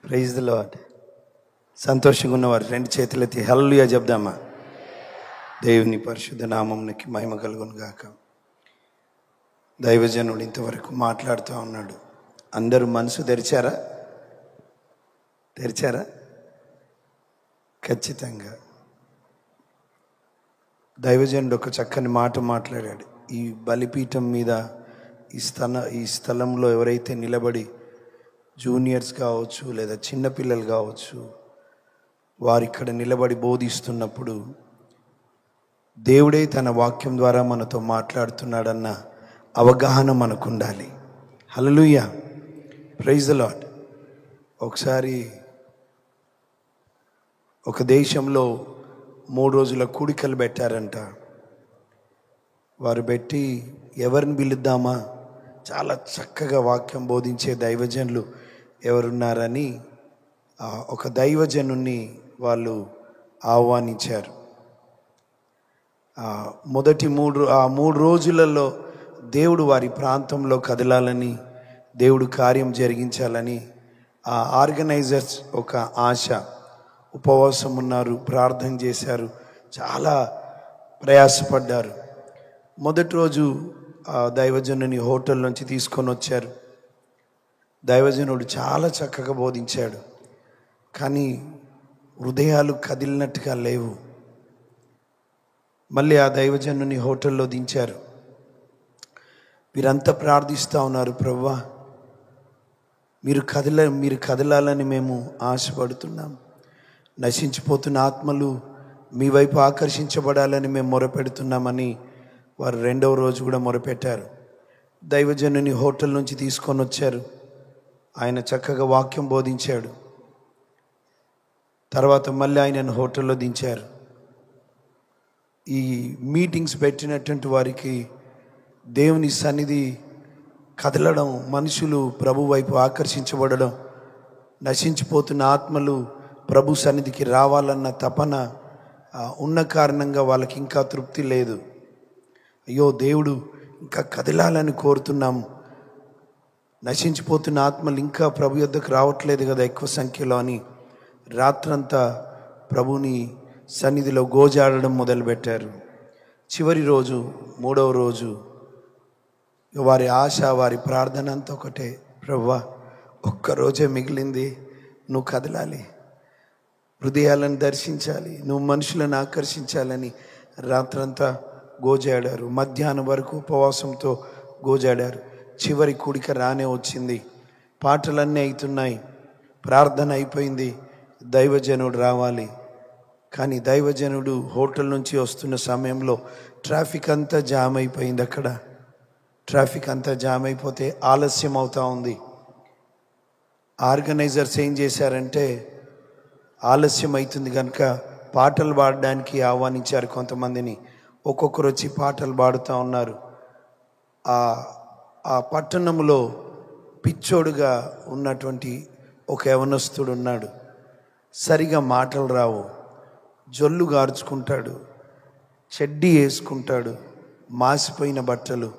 Praise the lord. సంతోషంగా ఉన్నవారు రెండు చేతులెత్తి హల్లెలూయా చెప్దామా? దేవుని పరిశుద్ధ నామమునకి మహిమ కలుగును గాక. దైవజనుడు ఇంతవరకు మాట్లాడుతూ ఉన్నాడు. అందరూ మనసు తెరిచారా? ఖచ్చితంగా దైవజనుడు ఒక చక్కని మాట మాట్లాడాడు. ఈ బలిపీఠం మీద ఈ స్థలంలో ఎవరైతే నిలబడి జూనియర్స్ కావచ్చు లేదా చిన్నపిల్లలు కావచ్చు, వారు ఇక్కడ నిలబడి బోధిస్తున్నప్పుడు దేవుడే తన వాక్యం ద్వారా మనతో మాట్లాడుతున్నాడన్న అవగాహన మనకు ఉండాలి. హల్లెలూయా, ప్రైజ్ ది లార్డ్. ఒకసారి ఒక దేశంలో 3 రోజుల కూడికలు పెట్టారంట. వారు పెట్టి ఎవరిని పిలుద్దామా, చాలా చక్కగా వాక్యం బోధించే దైవజనులు ఎవరున్నారని ఒక దైవజనుని వాళ్ళు ఆహ్వానించారు. మొదటి 3 రోజులలో దేవుడు వారి ప్రాంతంలో కదలాలని, దేవుడు కార్యం జరిగించాలని ఆ ఆర్గనైజర్స్ ఒక ఆశ. ఉపవాసం ఉన్నారు, ప్రార్థన చేశారు, చాలా ప్రయాసపడ్డారు. మొదటి రోజు ఆ దైవజనుని హోటల్ నుంచి తీసుకొని వచ్చారు. దైవజనుడు చాలా చక్కగా బోధించాడు, కానీ హృదయాలు కదిలినట్టుగా లేవు. మళ్ళీ ఆ దైవజనుని హోటల్లో దించారు. వీరంతా ప్రార్థిస్తూ ఉన్నారు, ప్రభువా మీరు కదలాలని మేము ఆశపడుతున్నాం. నశించిపోతున్న ఆత్మలు మీ వైపు ఆకర్షించబడాలని మేము మొరపెడుతున్నామని వారు 2వ రోజు కూడా మొరపెట్టారు. దైవజనుని హోటల్ నుంచి తీసుకొని వచ్చారు. ఆయన చక్కగా వాక్యం బోధించాడు. తర్వాత మళ్ళీ ఆయనను హోటల్లో దించారు. ఈ మీటింగ్స్ పెట్టినటువంటి వారికి దేవుని సన్నిధి కదలడం, మనుషులు ప్రభు వైపు ఆకర్షించబడడం, నశించిపోతున్న ఆత్మలు ప్రభు సన్నిధికి రావాలన్న తపన ఉన్న కారణంగా వాళ్ళకి ఇంకా తృప్తి లేదు. అయ్యో దేవుడు ఇంకా కదలాలని కోరుతున్నాము, నశించిపోతున్న ఆత్మలు ఇంకా ప్రభు యొద్దకు రావట్లేదు కదా ఎక్కువ సంఖ్యలో అని రాత్రంతా ప్రభుని సన్నిధిలో గోజాడడం మొదలుపెట్టారు. చివరి రోజు 3వ రోజు వారి ఆశ, వారి ప్రార్థన అంతా ఒకటే, ప్రభువా ఒక్కరోజే మిగిలింది, నువ్వు కదలాలి, హృదయాలను దర్శించాలి, నువ్వు మనుషులను ఆకర్షించాలని రాత్రంతా గోజాడారు. మధ్యాహ్నం వరకు ఉపవాసంతో గోజాడారు. చివరి కూడిక రానే వచ్చింది. పాటలన్నీ అవుతున్నాయి, ప్రార్థన అయిపోయింది, దైవజనుడు రావాలి. కానీ దైవజనుడు హోటల్ నుంచి వస్తున్న సమయంలో ట్రాఫిక్ అంతా జామ్ అయిపోయింది. అక్కడ ట్రాఫిక్ అంతా జామ్ అయిపోతే ఆలస్యం అవుతూ ఉంది. ఆర్గనైజర్స్ ఏం చేశారంటే, ఆలస్యం అవుతుంది కనుక పాటలు పాడడానికి ఆహ్వానించారు కొంతమందిని. ఒక్కొక్కరు వచ్చి పాటలు పాడుతూ ఉన్నారు. ఆ పట్టణంలో పిచ్చోడుగా ఉన్నటువంటి ఒక యవనస్తుడు ఉన్నాడు. సరిగా మాటలు రావు, జొల్లు గార్చుకుంటాడు, చెడ్డీ వేసుకుంటాడు, మాసిపోయిన బట్టలు.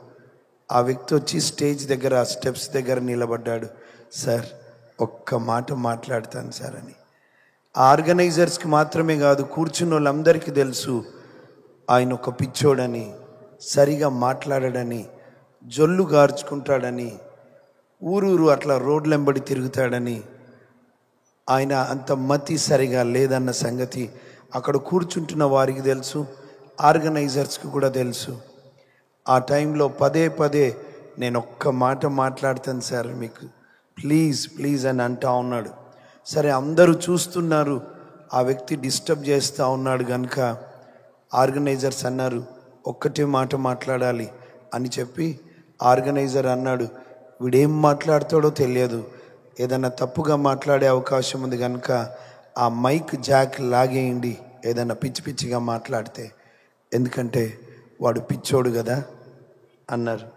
ఆ వ్యక్తి వచ్చి స్టేజ్ దగ్గర, స్టెప్స్ దగ్గర నిలబడ్డాడు. సార్ ఒక్క మాట మాట్లాడతాను సార్ అని. ఆర్గనైజర్స్కి మాత్రమే కాదు, కూర్చున్న వాళ్ళందరికీ తెలుసు ఆయన ఒక పిచ్చోడని, సరిగా మాట్లాడడని, జొల్లు గార్చుకుంటాడని, ఊరూరు అట్లా రోడ్లెంబడి తిరుగుతాడని. ఆయన అంత మతి సరిగా లేదన్న సంగతి అక్కడ కూర్చుంటున్న వారికి తెలుసు, ఆర్గనైజర్స్కి కూడా తెలుసు. ఆ టైంలో పదే పదే నేను ఒక్క మాట మాట్లాడతాను సార్ మీకు, ప్లీజ్ ప్లీజ్ అని అంటా ఉన్నాడు. సరే అందరూ చూస్తున్నారు, ఆ వ్యక్తి డిస్టర్బ్ చేస్తూ ఉన్నాడు కనుక ఆర్గనైజర్స్ అన్నారు ఒక్కటే మాట మాట్లాడాలి అని చెప్పి ఆర్గనైజర్ అన్నాడు, వీడేం మాట్లాడతాడో తెలియదు, ఏదైనా తప్పుగా మాట్లాడే అవకాశం ఉంది కనుక ఆ మైక్ జాక్ లాగేయండి ఏదైనా పిచ్చి పిచ్చిగా మాట్లాడితే, ఎందుకంటే వాడు పిచ్చోడు కదా అన్నారు.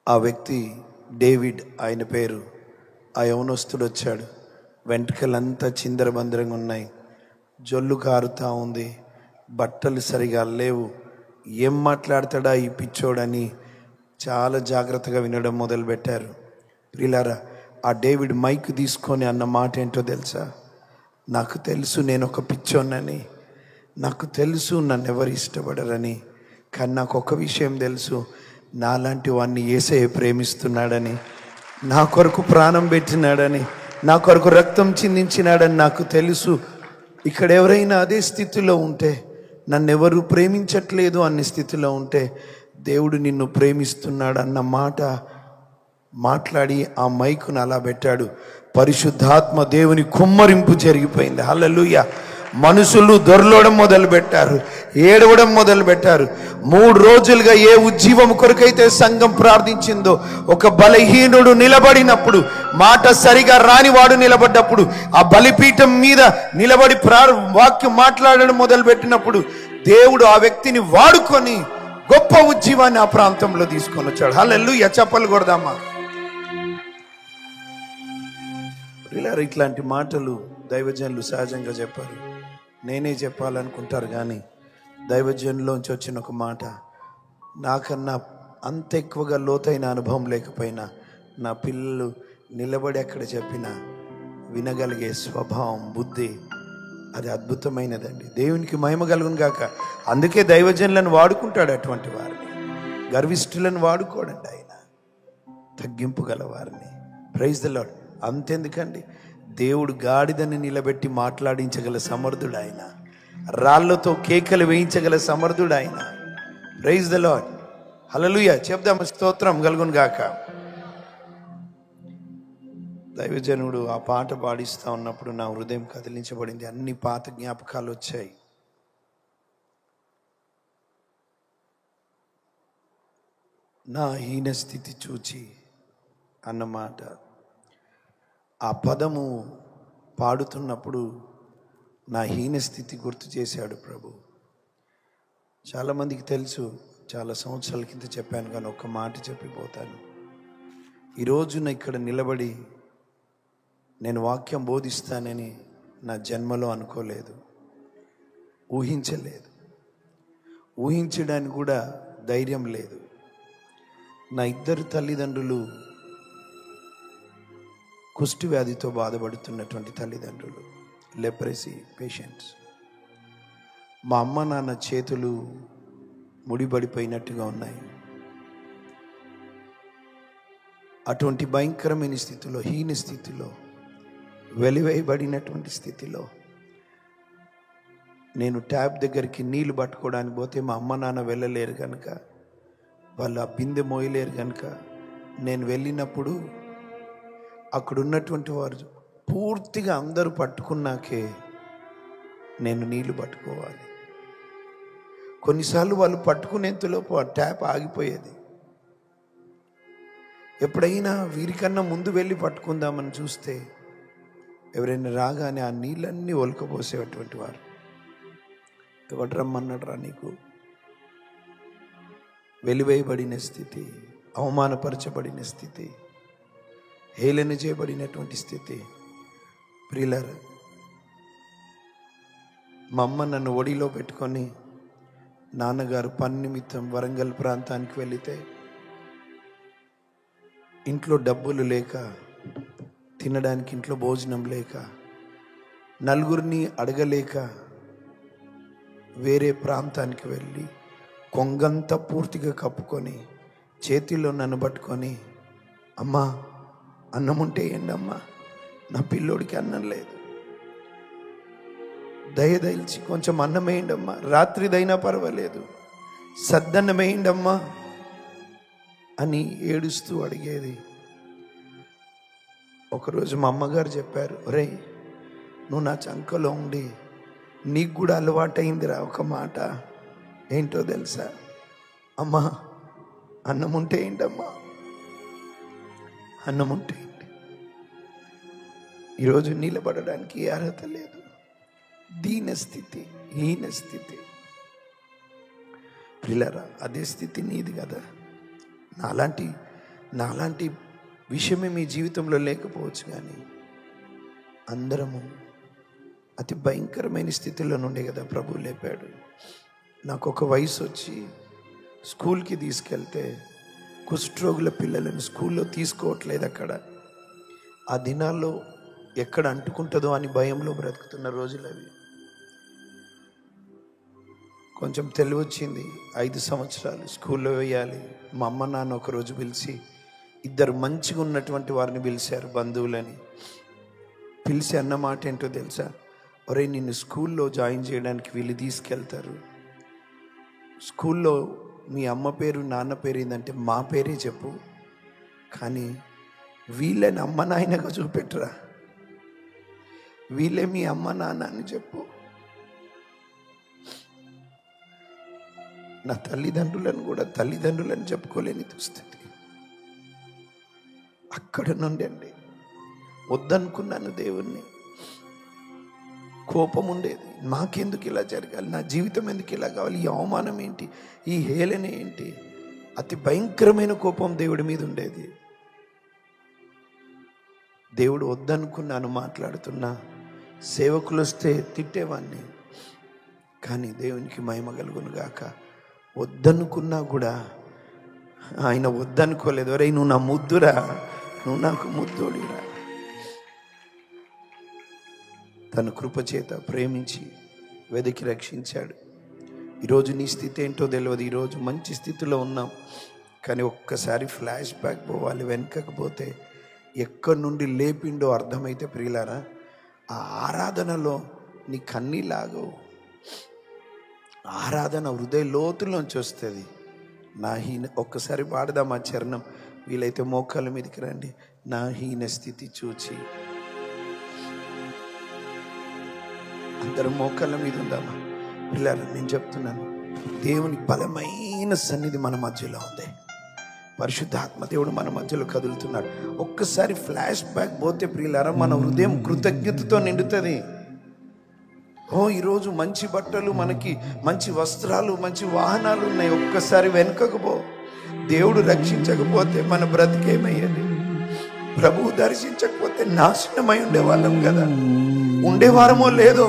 ఆ వ్యక్తి డేవిడ్ ఆయన పేరు. ఆ యవనస్తుడు వచ్చాడు. వెంట్రుకలంతా చిందరబందరంగా ఉన్నాయి, జొల్లు కారుతూ ఉంది, బట్టలు సరిగా లేవు. ఏం మాట్లాడతాడా ఈ పిచ్చోడని చాలా జాగ్రత్తగా వినడం మొదలుపెట్టారు. ప్రియులారా, ఆ డేవిడ్ మైక్ తీసుకొని అన్న మాట ఏంటో తెలుసా? నాకు తెలుసు నేను ఒక పిచ్చోన్నని, నాకు తెలుసు నన్ను ఎవరు ఇష్టపడరని, కానీ నాకు ఒక విషయం తెలుసు, నాలాంటి వాడిని యేసయ్య ప్రేమిస్తున్నాడని, నా కొరకు ప్రాణం పెట్టినాడని, నా కొరకు రక్తం చిందించినాడని నాకు తెలుసు. ఇక్కడ ఎవరైనా అదే స్థితిలో ఉంటే, నన్ను ఎవరు ప్రేమించట్లేదు అనే స్థితిలో ఉంటే, దేవుడు నిన్ను ప్రేమిస్తున్నాడు అన్న మాట మాట్లాడి ఆ మైకును అలా పెట్టాడు. పరిశుద్ధాత్మ దేవుని కుమ్మరింపు జరిగిపోయింది. హల్లెలూయా. మనుషులు దొర్లడం మొదలు పెట్టారు, ఏడవడం మొదలు పెట్టారు. 3 రోజులుగా ఏ ఉజ్జీవం కొరకైతే సంఘం ప్రార్థించిందో, ఒక బలహీనుడు నిలబడినప్పుడు, మాట సరిగా రానివాడు నిలబడ్డప్పుడు, ఆ బలిపీఠం మీద నిలబడి వాక్యం మాట్లాడడం మొదలు పెట్టినప్పుడు, దేవుడు ఆ వ్యక్తిని వాడుకొని గొప్ప ఉజ్జీవాన్ని ఆ ప్రాంతంలో తీసుకొని వచ్చాడు. హల్లెలూయా. చప్పలు కొడదామా? ఇట్లాంటి మాటలు దైవజనులు సహజంగా చెప్పారు, నేనే చెప్పాలనుకుంటారు. కానీ దైవజనులోంచి వచ్చిన ఒక మాట, నాకన్నా అంత ఎక్కువగా లోతైన అనుభవం లేకపోయినా నా పిల్లలు నిలబడి అక్కడ చెప్పిన వినగలిగే స్వభావం, బుద్ధి, అది అద్భుతమైనదండి. దేవునికి మహిమ కలుగును గాక. అందుకే దైవజనులను వాడుకుంటాడు. అటువంటి వారిని, గర్విష్ఠులను వాడుకోడండి ఆయన, తగ్గింపు గల వారిని. Praise the lord. అంతెందుకండి, దేవుడు గాడిదని నిలబెట్టి మాట్లాడించగల సమర్థుడు ఆయన, రాళ్లతో కేకలు వేయించగల సమర్థుడు ఆయన. Praise the lord. హల్లెలూయా. చెప్దాం, స్తోత్రం కలుగును గాక. దైవజనుడు ఆ పాట పాడిస్తూ ఉన్నప్పుడు నా హృదయం కదిలించబడింది. అన్ని పాత జ్ఞాపకాలు వచ్చాయి. నా హీన స్థితి చూచి అన్నమాట, ఆ పదము పాడుతున్నప్పుడు నా హీన స్థితి గుర్తు చేశాడు ప్రభు. చాలామందికి తెలుసు, చాలా సంవత్సరాల కింద చెప్పాను, కానీ ఒక్క మాట చెప్పిపోతాను. ఈరోజున ఇక్కడ నిలబడి నేను వాక్యం బోధిస్తానని నా జన్మలో అనుకోలేదు, ఊహించలేదు, ఊహించడానికి కూడా ధైర్యం లేదు. నా 2 తల్లిదండ్రులు కుష్టి వ్యాధితో బాధపడుతున్నటువంటి తల్లిదండ్రులు, లెప్రసీ పేషెంట్స్. మా అమ్మ నాన్న చేతులు ముడిపడిపోయినట్టుగా ఉన్నాయి. అటువంటి భయంకరమైన స్థితిలో, హీన స్థితిలో, వెలివేయబడినటువంటి స్థితిలో నేను ట్యాబ్ దగ్గరికి నీళ్లు పట్టుకోవడానికి పోతే మా అమ్మ నాన్న వెళ్ళలేరు కనుక, వాళ్ళు ఆ బిందె మోయలేరు కనుక, నేను వెళ్ళినప్పుడు అక్కడ ఉన్నటువంటి వారు పూర్తిగా అందరూ పట్టుకున్నాకే నేను నీళ్లు పట్టుకోవాలి. కొన్నిసార్లు వాళ్ళు పట్టుకునేంతలోపు ఆ ట్యాప్ ఆగిపోయేది. ఎప్పుడైనా వీరికన్నా ముందు వెళ్ళి పట్టుకుందామని చూస్తే ఎవరైనా రాగానే ఆ నీళ్ళన్నీ ఒలకపోసేటువంటి వారు. ఎవడు రమ్మన్నాడు రా నీకు? వెలివేయబడిన స్థితి, అవమానపరచబడిన స్థితి, హేళన చేయబడినటువంటి స్థితి. ప్రియులారా, మా అమ్మ నన్ను ఒడిలో పెట్టుకొని నాన్నగారు పని నిమిత్తం వరంగల్ ప్రాంతానికి వెళితే, ఇంట్లో డబ్బులు లేక, తినడానికి ఇంట్లో భోజనం లేక, నలుగురిని అడగలేక వేరే ప్రాంతానికి వెళ్ళి కొంగంతా పూర్తిగా కప్పుకొని చేతిలో నన్ను పట్టుకొని, అమ్మా అన్నం ఉంటే ఏంటమ్మా, నా పిల్లోడికి అన్నం లేదు, దయదలిచి కొంచెం అన్నం వేయండమ్మా, రాత్రిదైనా పర్వాలేదు, సద్దన్నం వేయండమ్మా అని ఏడుస్తూ అడిగేది. ఒకరోజు మా అమ్మగారు చెప్పారు, ఒరేయ్ నువ్వు నా చంకలో ఉండి నీకు కూడా అలవాటైందిరా ఒక మాట, ఏంటో తెలుసా? అమ్మా అన్నం ఉంటే ఏంటమ్మా, అన్నం ఉంటే ఏంటి? ఈరోజు నిలబడడానికి అర్హత లేదు, దీన స్థితి, హీన స్థితి. పిల్లరా, అదే స్థితి నీది కదా. నాలాంటి విషయమే మీ జీవితంలో లేకపోవచ్చు, కానీ అందరము అతి భయంకరమైన స్థితిలో నుండే కదా ప్రభు లేపాడు. నాకు ఒక వయసు వచ్చి స్కూల్కి తీసుకెళ్తే కుష్ఠరోగుల పిల్లలను స్కూల్లో తీసుకోవట్లేదు. అక్కడ ఆ దినాల్లో ఎక్కడ అంటుకుంటుందో అని భయంలో బ్రతుకుతున్న రోజులు అవి. కొంచెం తెలివి వచ్చింది, 5 సంవత్సరాలు స్కూల్లో వేయాలి. మా అమ్మ నాన్న ఒకరోజు పిలిచి, 2 మంచిగా ఉన్నటువంటి వారిని పిలిచారు, బంధువులని పిలిచి అన్న మాట ఏంటో తెలుసా? ఒరే, నిన్ను స్కూల్లో జాయిన్ చేయడానికి వీళ్ళు తీసుకెళ్తారు. స్కూల్లో మీ అమ్మ పేరు నాన్న పేరు ఏంటంటే మా పేరే చెప్పు, కానీ వీళ్ళని అమ్మ నాయనగా చూపెట్టరా, వీళ్ళే మీ అమ్మ నాన్న అని చెప్పు. నా తల్లిదండ్రులను కూడా తల్లిదండ్రులను చెప్పుకోలేని దుస్థితి. అక్కడ నుండి అండి వద్దనుకున్నాను దేవుణ్ణి. కోపం ఉండేది, నాకెందుకు ఇలా జరగాలి, నా జీవితం ఎందుకు ఇలా కావాలి, ఈ అవమానం ఏంటి, ఈ హేళన ఏంటి. అతి భయంకరమైన కోపం దేవుడి మీద ఉండేది. దేవుడు వద్దనుకున్నాను మాట్లాడుతున్నా, సేవకులు వస్తే తిట్టేవాడిని. కానీ దేవునికి మహిమ కలుగును గాక, వద్దనుకున్నా కూడా ఆయన వద్దనుకోలేదు. ఒరేయ్, నువ్వు నా ముద్దురా, నువ్వు నాకు ముద్దుడిరా. తన కృపచేత ప్రేమించి వెతికి రక్షించాడు. ఈరోజు నీ స్థితి ఏంటో తెలియదు. ఈరోజు మంచి స్థితిలో ఉన్నాం, కానీ ఒక్కసారి ఫ్లాష్ బ్యాక్ పోవాలి, వెనకకు పోతే ఎక్కడి నుండి లేపిండో అర్థమైతే ప్రియులారా, ఆ ఆరాధనలో నీ కన్నీలాగవు. ఆరాధన హృదయ లోతుల్లోంచి వస్తుంది. నా హీన, ఒక్కసారి పాడదాం ఆ చరణం, వీలైతే మోకాళ్ళ మీదకి రండి. నా హీన స్థితి చూచి, అందరం మోకాళ్ళ మీద ఉందామా? పిల్లలు, నేను చెప్తున్నాను, దేవుని బలమైన సన్నిధి మన మధ్యలో ఉంది. పరిశుద్ధాత్మ దేవుడు మన మధ్యలో కదులుతున్నాడు. ఒక్కసారి ఫ్లాష్ బ్యాక్ పోతే ప్రియులారా, మన హృదయం కృతజ్ఞతతో నిండుతుంది. ఈరోజు మంచి బట్టలు, మనకి మంచి వస్త్రాలు, మంచి వాహనాలు ఉన్నాయి. ఒక్కసారి వెనుకకు పో. దేవుడు రక్షించకపోతే మన బ్రతికేమయ్యేది? ప్రభువు దర్శించకపోతే నాశనమై ఉండేవాళ్ళం కదా. ఉండేవారమో లేదో,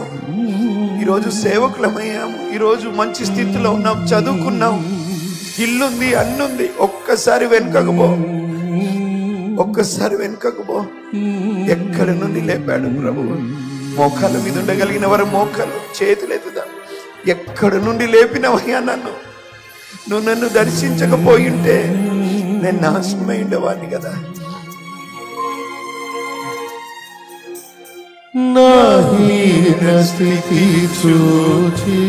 ఈరోజు సేవకులమయ్యాము, ఈరోజు మంచి స్థితిలో ఉన్నాం, చదువుకున్నాం, ఇల్లుంది, అన్నుంది. ఒక్కసారి వెనుకకు పో, ఒక్కసారి వెనుకకు పో. ఎక్కడి నుండి లేపాడు ప్రభువు? మోకాళ్ళ మీద ఉండగలిగిన వారు మోకాలు, చేతులు ఎత్తుదాం. ఎక్కడి నుండి లేపినవయ్యా నన్ను? నువ్వు నన్ను దర్శించకపోయింటే నేను నాశనమై ఉండేవాడిని కదా. నా హీన స్థితి చూచి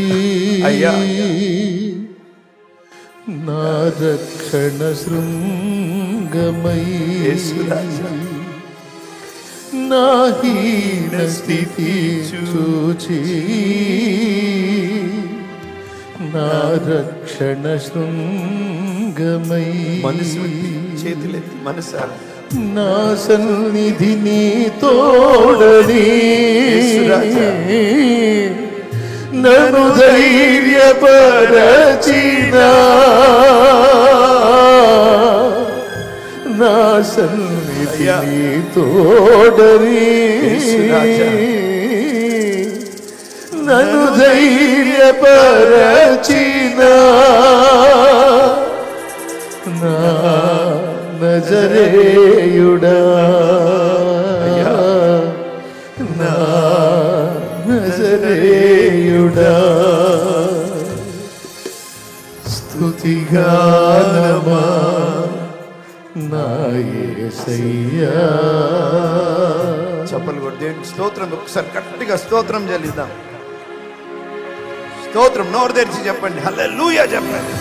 అయ్యా, నా రక్షణ శృంగమై, నా హీన స్థితి చూచి నా రక్షణ శృంగమై, మనసు చేతులెత్తి మనసారా నా సన్నిధిని తోడని నన్ను ధైర్యపరచిన, నా సన్నిధిని తోడని నన్ను ధైర్యపరచిన, నా నజరేయుడా, నా నజరేయుడా, స్తుతిగానమా నా యేసయ్యా. చప్పలు కొట్టి దేవునికి స్తోత్రం. ఒకసారి గట్టిగా స్తోత్రం చెల్లిద్దాం. స్తోత్రం నోరు తెరిచి చెప్పండి, హల్లెలూయా చెప్పండి.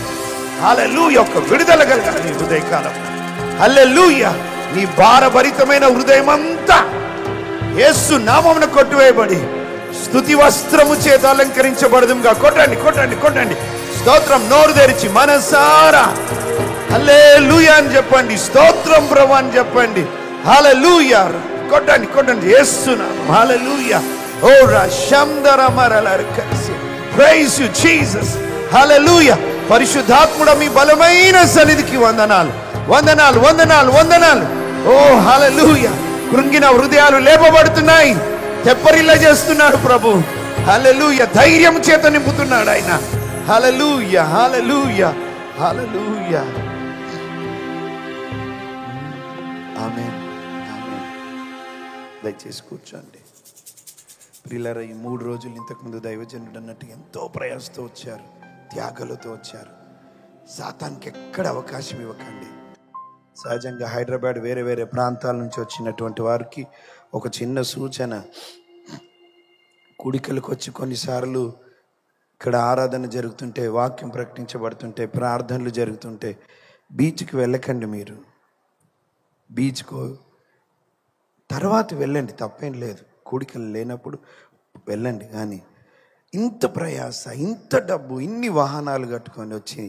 హల్లెలూయా. ఒక విడుదల కలగాలి హృదయకాలం. హల్లెలూయా. నీ భారభరితమైన హృదయం అంతా యేసు నామమున కొట్టివేయబడి స్తుతి వస్త్రము చేత అలంకరించబడదుగా. కొట్టండి కొట్టండి కొట్టండి. స్తోత్రం నోరు తెరిచి మనసారా హల్లెలూయా అని చెప్పండి. స్తోత్రం ప్రభు అని చెప్పండి. హల్లెలూయా. కొట్టండి కొట్టండి యేసు నామం. హల్లెలూయా. ఓ రషందర మరలర్కసి. Praise you Jesus. హల్లెలూయా. పరిశుద్ధాత్ముడా, మీ బలమైన సన్నిధికి వందనాలు వందనాలు వందనాలు వందనాలు. ఓ హల్లెలూయా. కృంగిన హృదయాలు లేపబడుతున్నాయి, తెప్పరిల్ల చేస్తున్నాడు ప్రభు. హల్లెలూయా. ధైర్యం చేత నింపుతున్నాడు ఆయన. హల్లెలూయా హల్లెలూయా హల్లెలూయా. ఆమేన్ ఆమేన్. దయచేసి కూర్చోండి. ప్రియులారా, ఈ 3 రోజులు ఇంతకుముందు దైవజనుడు అన్నట్టు ఎంతో ప్రయాసతో వచ్చారు, త్యాగాలతో వచ్చారు. సాతానికి ఎక్కడ అవకాశం ఇవ్వకండి. సహజంగా హైదరాబాద్ వేరే వేరే ప్రాంతాల నుంచి వచ్చినటువంటి వారికి ఒక చిన్న సూచన, కూడికలకు వచ్చి కొన్నిసార్లు ఇక్కడ ఆరాధన జరుగుతుంటే, వాక్యం ప్రకటించబడుతుంటే, ప్రార్థనలు జరుగుతుంటే బీచ్కి వెళ్ళకండి. మీరు బీచ్కు తర్వాత వెళ్ళండి, తప్పేం లేదు. కూడికలు లేనప్పుడు వెళ్ళండి. కానీ ఇంత ప్రయాస, ఇంత డబ్బు, ఇన్ని వాహనాలు కట్టుకొని వచ్చి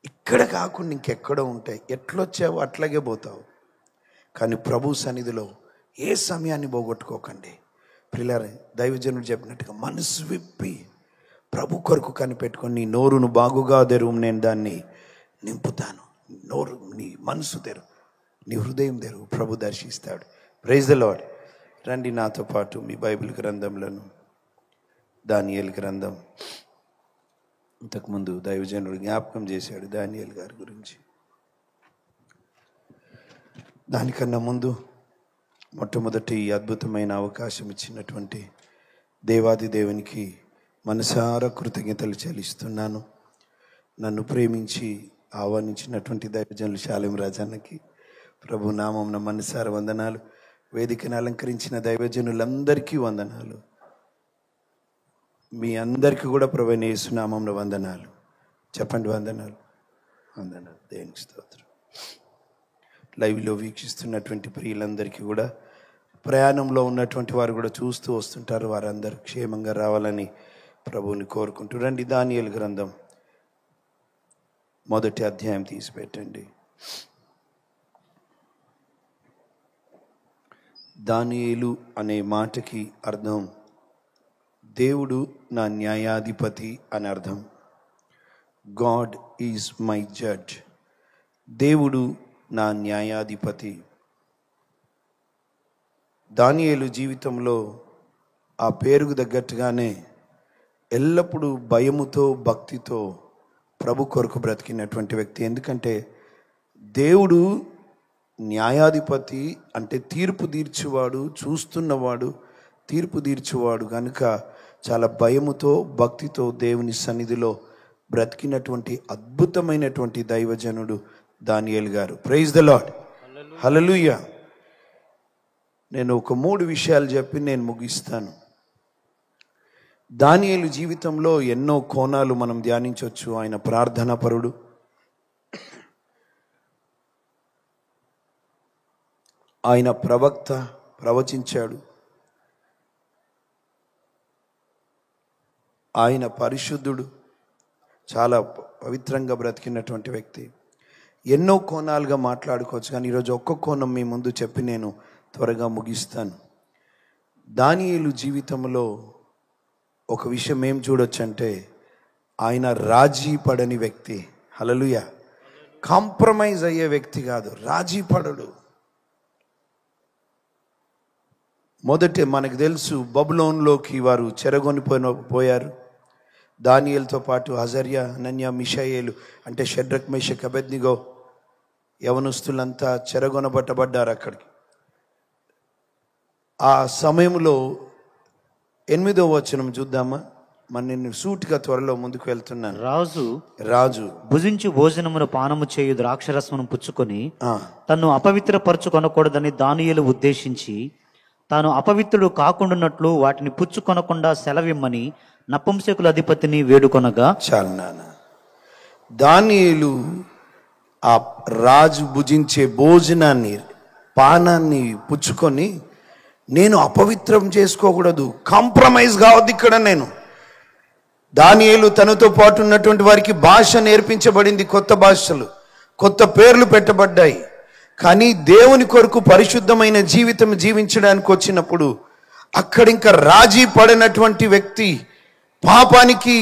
ఇక్కడ కాకుండా ఇంకెక్కడో ఉంటాయి. ఎట్లొచ్చావో అట్లాగే పోతావు. కానీ ప్రభు సన్నిధిలో ఏ సమయాన్ని పోగొట్టుకోకండి. ప్రియులారా, దైవజనుడు చెప్పినట్టుగా మనసు విప్పి ప్రభు కొరకు కనిపెట్టుకొని, నీ నోరును బాగుగా తెరువు, నేను దాన్ని నింపుతాను. నోరు, నీ మనసు తెరువు, నీ హృదయం తెరువు, ప్రభు దర్శిస్తాడు. Praise the lord. రండి నాతో పాటు మీ బైబిల్ గ్రంథంలోను దానియేలు గ్రంథం. ఇంతకుముందు దైవజనుడు జ్ఞాపకం చేశాడు దానియేలు గారి గురించి. దానికన్నా ముందు మొట్టమొదటి ఈ అద్భుతమైన అవకాశం ఇచ్చినటువంటి దేవాది దేవునికి మనసారా కృతజ్ఞతలు చెల్లిస్తున్నాను. నన్ను ప్రేమించి ఆహ్వానించినటువంటి దైవజనులు శాలేం రాజన్నకి ప్రభు నామమున మనసారా వందనాలు. వేదికను అలంకరించిన దైవజనులందరికీ వందనాలు. మీ అందరికీ కూడా ప్రభువైన యేసు నామమున వందనాలు. చెప్పండి, వందనాలు, వందనాలు. దేవునికి స్తోత్రం. లైవ్లో వీక్షిస్తున్నటువంటి ప్రియులందరికీ కూడా, ప్రయాణంలో ఉన్నటువంటి వారు కూడా చూస్తూ వస్తుంటారు, వారందరూ క్షేమంగా రావాలని ప్రభువుని కోరుకుంటూ రండి. దానియేలు గ్రంథం 1వ అధ్యాయం తీసిపెట్టండి. దానియేలు అనే మాటకి అర్థం దేవుడు నా న్యాయాధిపతి అని అర్థం. God is my judge. దేవుడు నా న్యాయాధిపతి. దానియేలు జీవితంలో ఆ పేరుకు తగ్గట్టుగానే ఎల్లప్పుడూ భయముతో, భక్తితో ప్రభు కొరకు బ్రతికినటువంటి వ్యక్తి. ఎందుకంటే దేవుడు న్యాయాధిపతి అంటే తీర్పు తీర్చువాడు, చూస్తున్నవాడు, తీర్పు తీర్చువాడు కనుక చాలా భయముతో, భక్తితో దేవుని సన్నిధిలో బ్రతికినటువంటి అద్భుతమైనటువంటి దైవజనుడు దానియేలు గారు. Praise the lord. హల్లెలూయా. నేను ఒక 3 విషయాలు చెప్పి నేను ముగిస్తాను. దానియేలు జీవితంలో ఎన్నో కోణాలు మనం ధ్యానించవచ్చు. ఆయన ప్రార్థనాపరుడు, ఆయన ప్రవక్త, ప్రవచించాడు. ఆయన పరిశుద్ధుడు, చాలా పవిత్రంగా బ్రతికినటువంటి వ్యక్తి. ఎన్నో కోణాలుగా మాట్లాడుకోవచ్చు, కానీ ఈరోజు ఒక్క కోణం మీ ముందు చెప్పి నేను త్వరగా ముగిస్తాను. దానియేలు జీవితంలో ఒక విషయం ఏం చూడొచ్చు అంటే, ఆయన రాజీ పడని వ్యక్తి. హల్లెలూయా. కాంప్రమైజ్ అయ్యే వ్యక్తి కాదు, రాజీ పడడు. మొదట మనకు తెలుసు, బబులోన్లోకి వారు చెరగొని పోయారు. దానియేలుతో పాటు అజర్యా, హనన్యా, మిషాయేలు అంటే షడ్రక్, మేషక్, అబేద్నెగో యవనస్తులంతా చెరగొనబట్టబడ్డారు అక్కడికి. ఆ సమయంలో 8వ వచనం చూద్దామా? నేను సూటిగా త్వరలో ముందుకు వెళ్తున్నాను. రాజు భుజించు భోజనమును పానము చేయు ద్రాక్షరసమును పుచ్చుకొని తన్ను అపవిత్రపరచుకొనకూడదని దానియేలు ఉద్దేశించి, తాను అపవిత్రుడు కాకుండానట్లు వాటిని పుచ్చుకొనకుండా సెలవిమ్మని నపుంసకుల అధిపతిని వేడుకొనగా. చాలు నాన్న. దానియేలు ఆ రాజు భుజించే భోజనాన్ని, పానాన్ని పుచ్చుకొని, నేను అపవిత్రం చేసుకోకూడదు, కాంప్రమైజ్ కావద్దు ఇక్కడ నేను. దానియేలు తనతో పాటు ఉన్నటువంటి వారికి భాష నేర్పించబడింది, కొత్త భాషలు, కొత్త పేర్లు పెట్టబడ్డాయి. కానీ దేవుని కొరకు పరిశుద్ధమైన జీవితం జీవించడానికి వచ్చినప్పుడు అక్కడ ఇంకా రాజీ పడినటువంటి వ్యక్తి, పాపానికి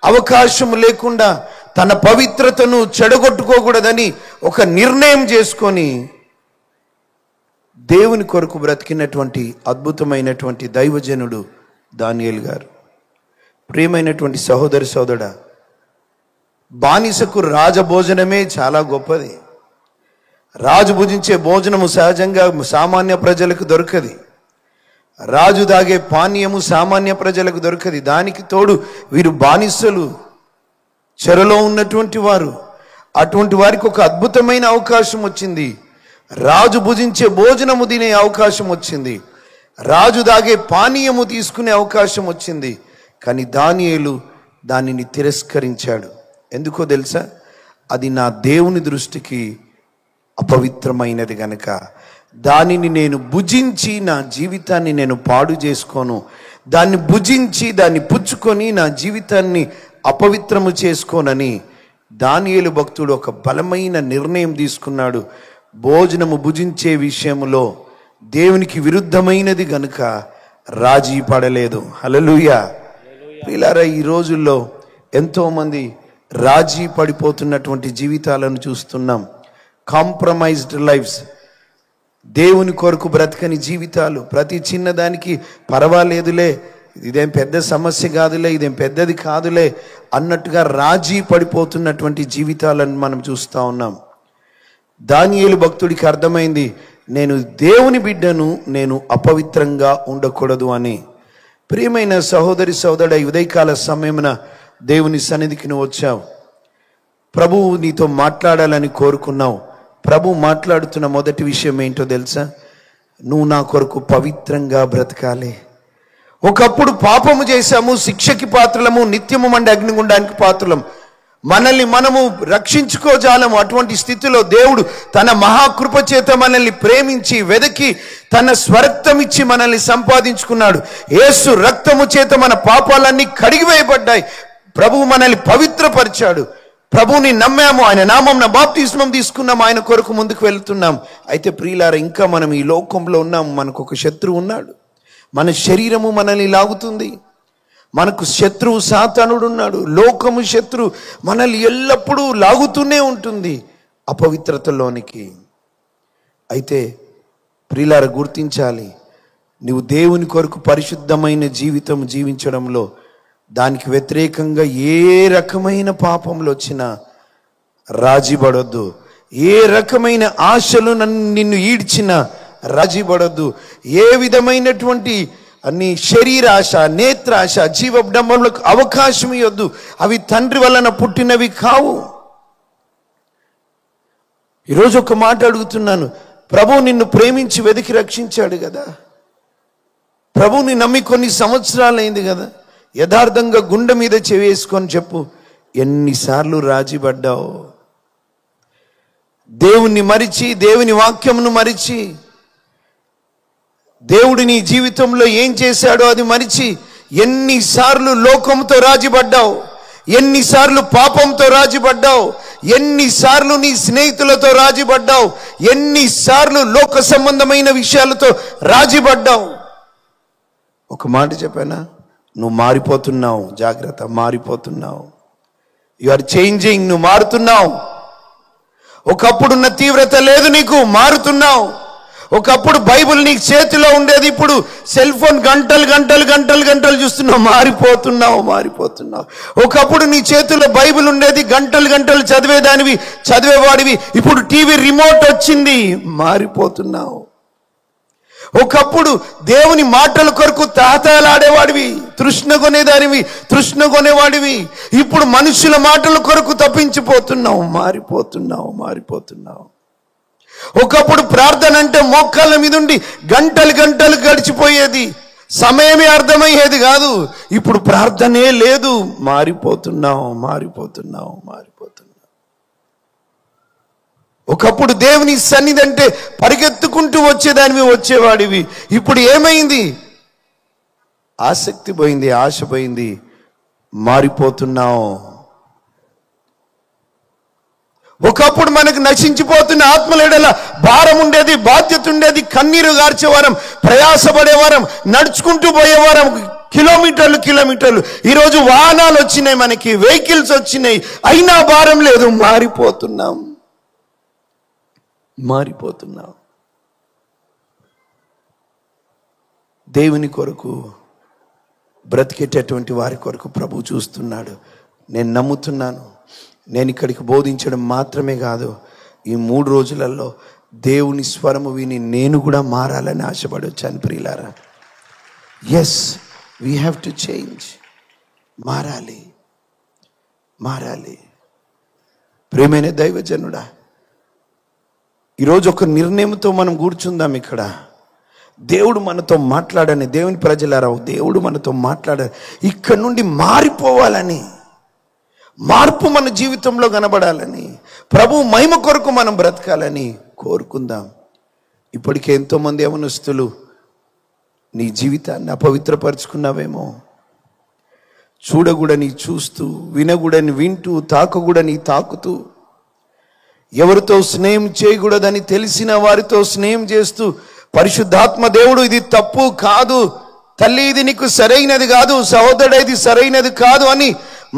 అవకాశం లేకుండా తన పవిత్రతను చెడగొట్టుకోకూడదని ఒక నిర్ణయం చేసుకొని దేవుని కొరకు బ్రతికినటువంటి అద్భుతమైనటువంటి దైవజనుడు దానియేలు గారు. ప్రియమైనటువంటి సహోదరి సోదరుడా, బానిసకు రాజభోజనమే చాలా గొప్పది. రాజు భుజించే భోజనము సహజంగా సామాన్య ప్రజలకు దొరకది. రాజు తాగే పానీయము సామాన్య ప్రజలకు దొరకది. దానికి తోడు వీరు బానిసలు, చెరలో ఉన్నటువంటి వారు. అటువంటి వారికి ఒక అద్భుతమైన అవకాశం వచ్చింది. రాజు భుజించే భోజనము తినే అవకాశం వచ్చింది. రాజు తాగే పానీయము తీసుకునే అవకాశం వచ్చింది. కానీ దానియేలు దానిని తిరస్కరించాడు. ఎందుకో తెలుసా? అది నా దేవుని దృష్టికి అపవిత్రమైనది గనక దానిని నేను భుజించి నా జీవితాన్ని నేను పాడు చేసుకోను. దాన్ని భుజించి దాన్ని పుచ్చుకొని నా జీవితాన్ని అపవిత్రము చేసుకోనని దానియేలు భక్తుడు ఒక బలమైన నిర్ణయం తీసుకున్నాడు. భోజనము భుజించే విషయంలో దేవునికి విరుద్ధమైనది గనుక రాజీ పడలేదు. హల్లెలూయా. ప్రియులారా, ఈ రోజుల్లో ఎంతోమంది రాజీ పడిపోతున్నటువంటి జీవితాలను చూస్తున్నాం. కాంప్రమైజ్డ్ లైఫ్స్, దేవుని కొరకు బ్రతకని జీవితాలు. ప్రతి చిన్నదానికి పర్వాలేదులే, ఇదేం పెద్ద సమస్య కాదులే, ఇదేం పెద్దది కాదులే అన్నట్టుగా రాజీ పడిపోతున్నటువంటి జీవితాలను మనం చూస్తూ ఉన్నాం. దానియేలు భక్తుడికి అర్థమైంది, నేను దేవుని బిడ్డను, నేను అపవిత్రంగా ఉండకూడదు అని. ప్రియమైన సహోదరి సోదరుడా, ఉదయకాల సమయమున దేవుని సన్నిధికి నువ్వు వచ్చావు. ప్రభువు నీతో మాట్లాడాలని కోరుకున్నావు. ప్రభు మాట్లాడుతున్న మొదటి విషయం ఏంటో తెలుసా? నువ్వు నా కొరకు పవిత్రంగా బ్రతకాలి. ఒకప్పుడు పాపము చేశాము, శిక్షకి పాత్రలము, నిత్యము మండే అగ్నిగుండానికి పాత్రలం. మనల్ని మనము రక్షించుకోజాలము. అటువంటి స్థితిలో దేవుడు తన మహాకృప చేత మనల్ని ప్రేమించి వెదకి తన స్వరక్తం ఇచ్చి మనల్ని సంపాదించుకున్నాడు. యేసు రక్తము చేత మన పాపాలన్నీ కడిగివేయబడ్డాయి. ప్రభువు మనల్ని పవిత్రపరిచాడు. ప్రభువుని నమ్మాము, ఆయన నామం బాప్తిస్మం తీసుకున్నాం, ఆయన కొరకు ముందుకు వెళ్తున్నాం. అయితే ప్రియులారా, ఇంకా మనం ఈ లోకంలో ఉన్నాం. మనకు ఒక శత్రువు ఉన్నాడు. మన శరీరము మనల్ని లాగుతుంది. మనకు శత్రువు సాతానుడు ఉన్నాడు. లోకము శత్రువు మనల్ని ఎల్లప్పుడూ లాగుతూనే ఉంటుంది అపవిత్రతలోనికి. అయితే ప్రియులారా, గుర్తించాలి, నువ్వు దేవుని కొరకు పరిశుద్ధమైన జీవితం జీవించడంలో దానికి వ్యతిరేకంగా ఏ రకమైన పాపంలో వచ్చినా రాజీపడొద్దు. ఏ రకమైన ఆశలు నిన్ను ఈడ్చినా రాజీపడొద్దు. ఏ విధమైనటువంటి అన్ని శరీరాశ, నేత్రాశ, జీవడంబములకు అవకాశం ఇవ్వద్దు. అవి తండ్రి వలన పుట్టినవి కావు. ఈరోజు ఒక మాట అడుగుతున్నాను. ప్రభు నిన్ను ప్రేమించి వెతికి రక్షించాడు కదా. ప్రభుని నమ్మి కొన్ని సంవత్సరాలైంది కదా. యథార్థంగా గుండె మీద చెవేసుకొని చెప్పు, ఎన్నిసార్లు రాజీపడ్డావు? దేవుణ్ణి మరిచి, దేవుని వాక్యమును మరిచి, దేవుడు నీ జీవితంలో ఏం చేశాడో అది మరిచి ఎన్నిసార్లు లోకంతో రాజీపడ్డావు? ఎన్నిసార్లు పాపంతో రాజీపడ్డావు? ఎన్నిసార్లు నీ స్నేహితులతో రాజీపడ్డావు? ఎన్నిసార్లు లోక సంబంధమైన విషయాలతో రాజీపడ్డావు? ఒక మాట చెప్పానా? నువ్వు మారిపోతున్నావు. జాగ్రత్త, మారిపోతున్నావు. You are changing. నువ్వు మారుతున్నావు. ఒకప్పుడున్న తీవ్రత లేదు నీకు, మారుతున్నావు. ఒకప్పుడు బైబిల్ నీ చేతిలో ఉండేది, ఇప్పుడు సెల్ ఫోన్ గంటలు గంటలు గంటలు గంటలు చూస్తున్నావు. మారిపోతున్నావు, మారిపోతున్నావు. ఒకప్పుడు నీ చేతిలో బైబిల్ ఉండేది, గంటలు గంటలు చదివేవాడివి. ఇప్పుడు టీవీ రిమోట్ వచ్చింది, మారిపోతున్నావు. ఒకప్పుడు దేవుని మాటల కొరకు తాతాలాడేవాడివి, తృష్ణ కొనేవాడివి. ఇప్పుడు మనుషుల మాటల కొరకు తప్పించిపోతున్నావు. మారిపోతున్నావు. ఒకప్పుడు ప్రార్థన అంటే మోకాళ్ళ మీద ఉండి గంటలు గంటలు గడిచిపోయేది, సమయమే అర్థమయ్యేది కాదు. ఇప్పుడు ప్రార్థనే లేదు. మారిపోతున్నావు. ఒకప్పుడు దేవుని సన్నిధి అంటే పరిగెత్తుకుంటూ వచ్చేవాడివి. ఇప్పుడు ఏమైంది? ఆసక్తి పోయింది, ఆశ పోయింది. మారిపోతున్నావు. ఒకప్పుడు మనకు నశించిపోతున్న ఆత్మలేడల భారం ఉండేది, బాధ్యత ఉండేది. కన్నీరు గార్చేవారం, ప్రయాసపడేవారం, నడుచుకుంటూ పోయేవారం కిలోమీటర్లు. ఈరోజు వాహనాలు వచ్చినాయి, మనకి వెహికల్స్ వచ్చినాయి, అయినా భారం లేదు. మారిపోతున్నాం. దేవుని కొరకు బ్రతికేటటువంటి వారి కొరకు ప్రభు చూస్తున్నాడు. నేను నమ్ముతున్నాను. నేను ఇక్కడికి బోధించడం మాత్రమే కాదు, ఈ 3 రోజులలో దేవుని స్వరము విని నేను కూడా మారాలని ఆశపడి వచ్చాను ప్రియులారా. Yes, we have to change. మారాలి, మారాలి. ప్రేమైన దైవజనుడా, ఈరోజు ఒక నిర్ణయంతో మనం కూర్చుందాం. ఇక్కడ దేవుడు మనతో మాట్లాడని, దేవుని ప్రజలారా, దేవుడు మనతో మాట్లాడాలి. ఇక్కడ నుండి మారిపోవాలని, మార్పు మన జీవితంలో కనబడాలని, ప్రభు మహిమ కొరకు మనం బ్రతకాలని కోరుకుందాం. ఇప్పటికే ఎంతోమంది యవనస్తులు నీ జీవితాన్ని అపవిత్రపరుచుకున్నావేమో. చూడకూడని చూస్తూ, వినకూడని వింటూ, తాకకూడని తాకుతూ, ఎవరితో స్నేహం చేయకూడదని తెలిసిన వారితో స్నేహం చేస్తూ, పరిశుద్ధాత్మ దేవుడు ఇది తప్పు కాదు, తల్లి ఇది నీకు సరైనది కాదు, సహోదరుడు ఇది సరైనది కాదు అని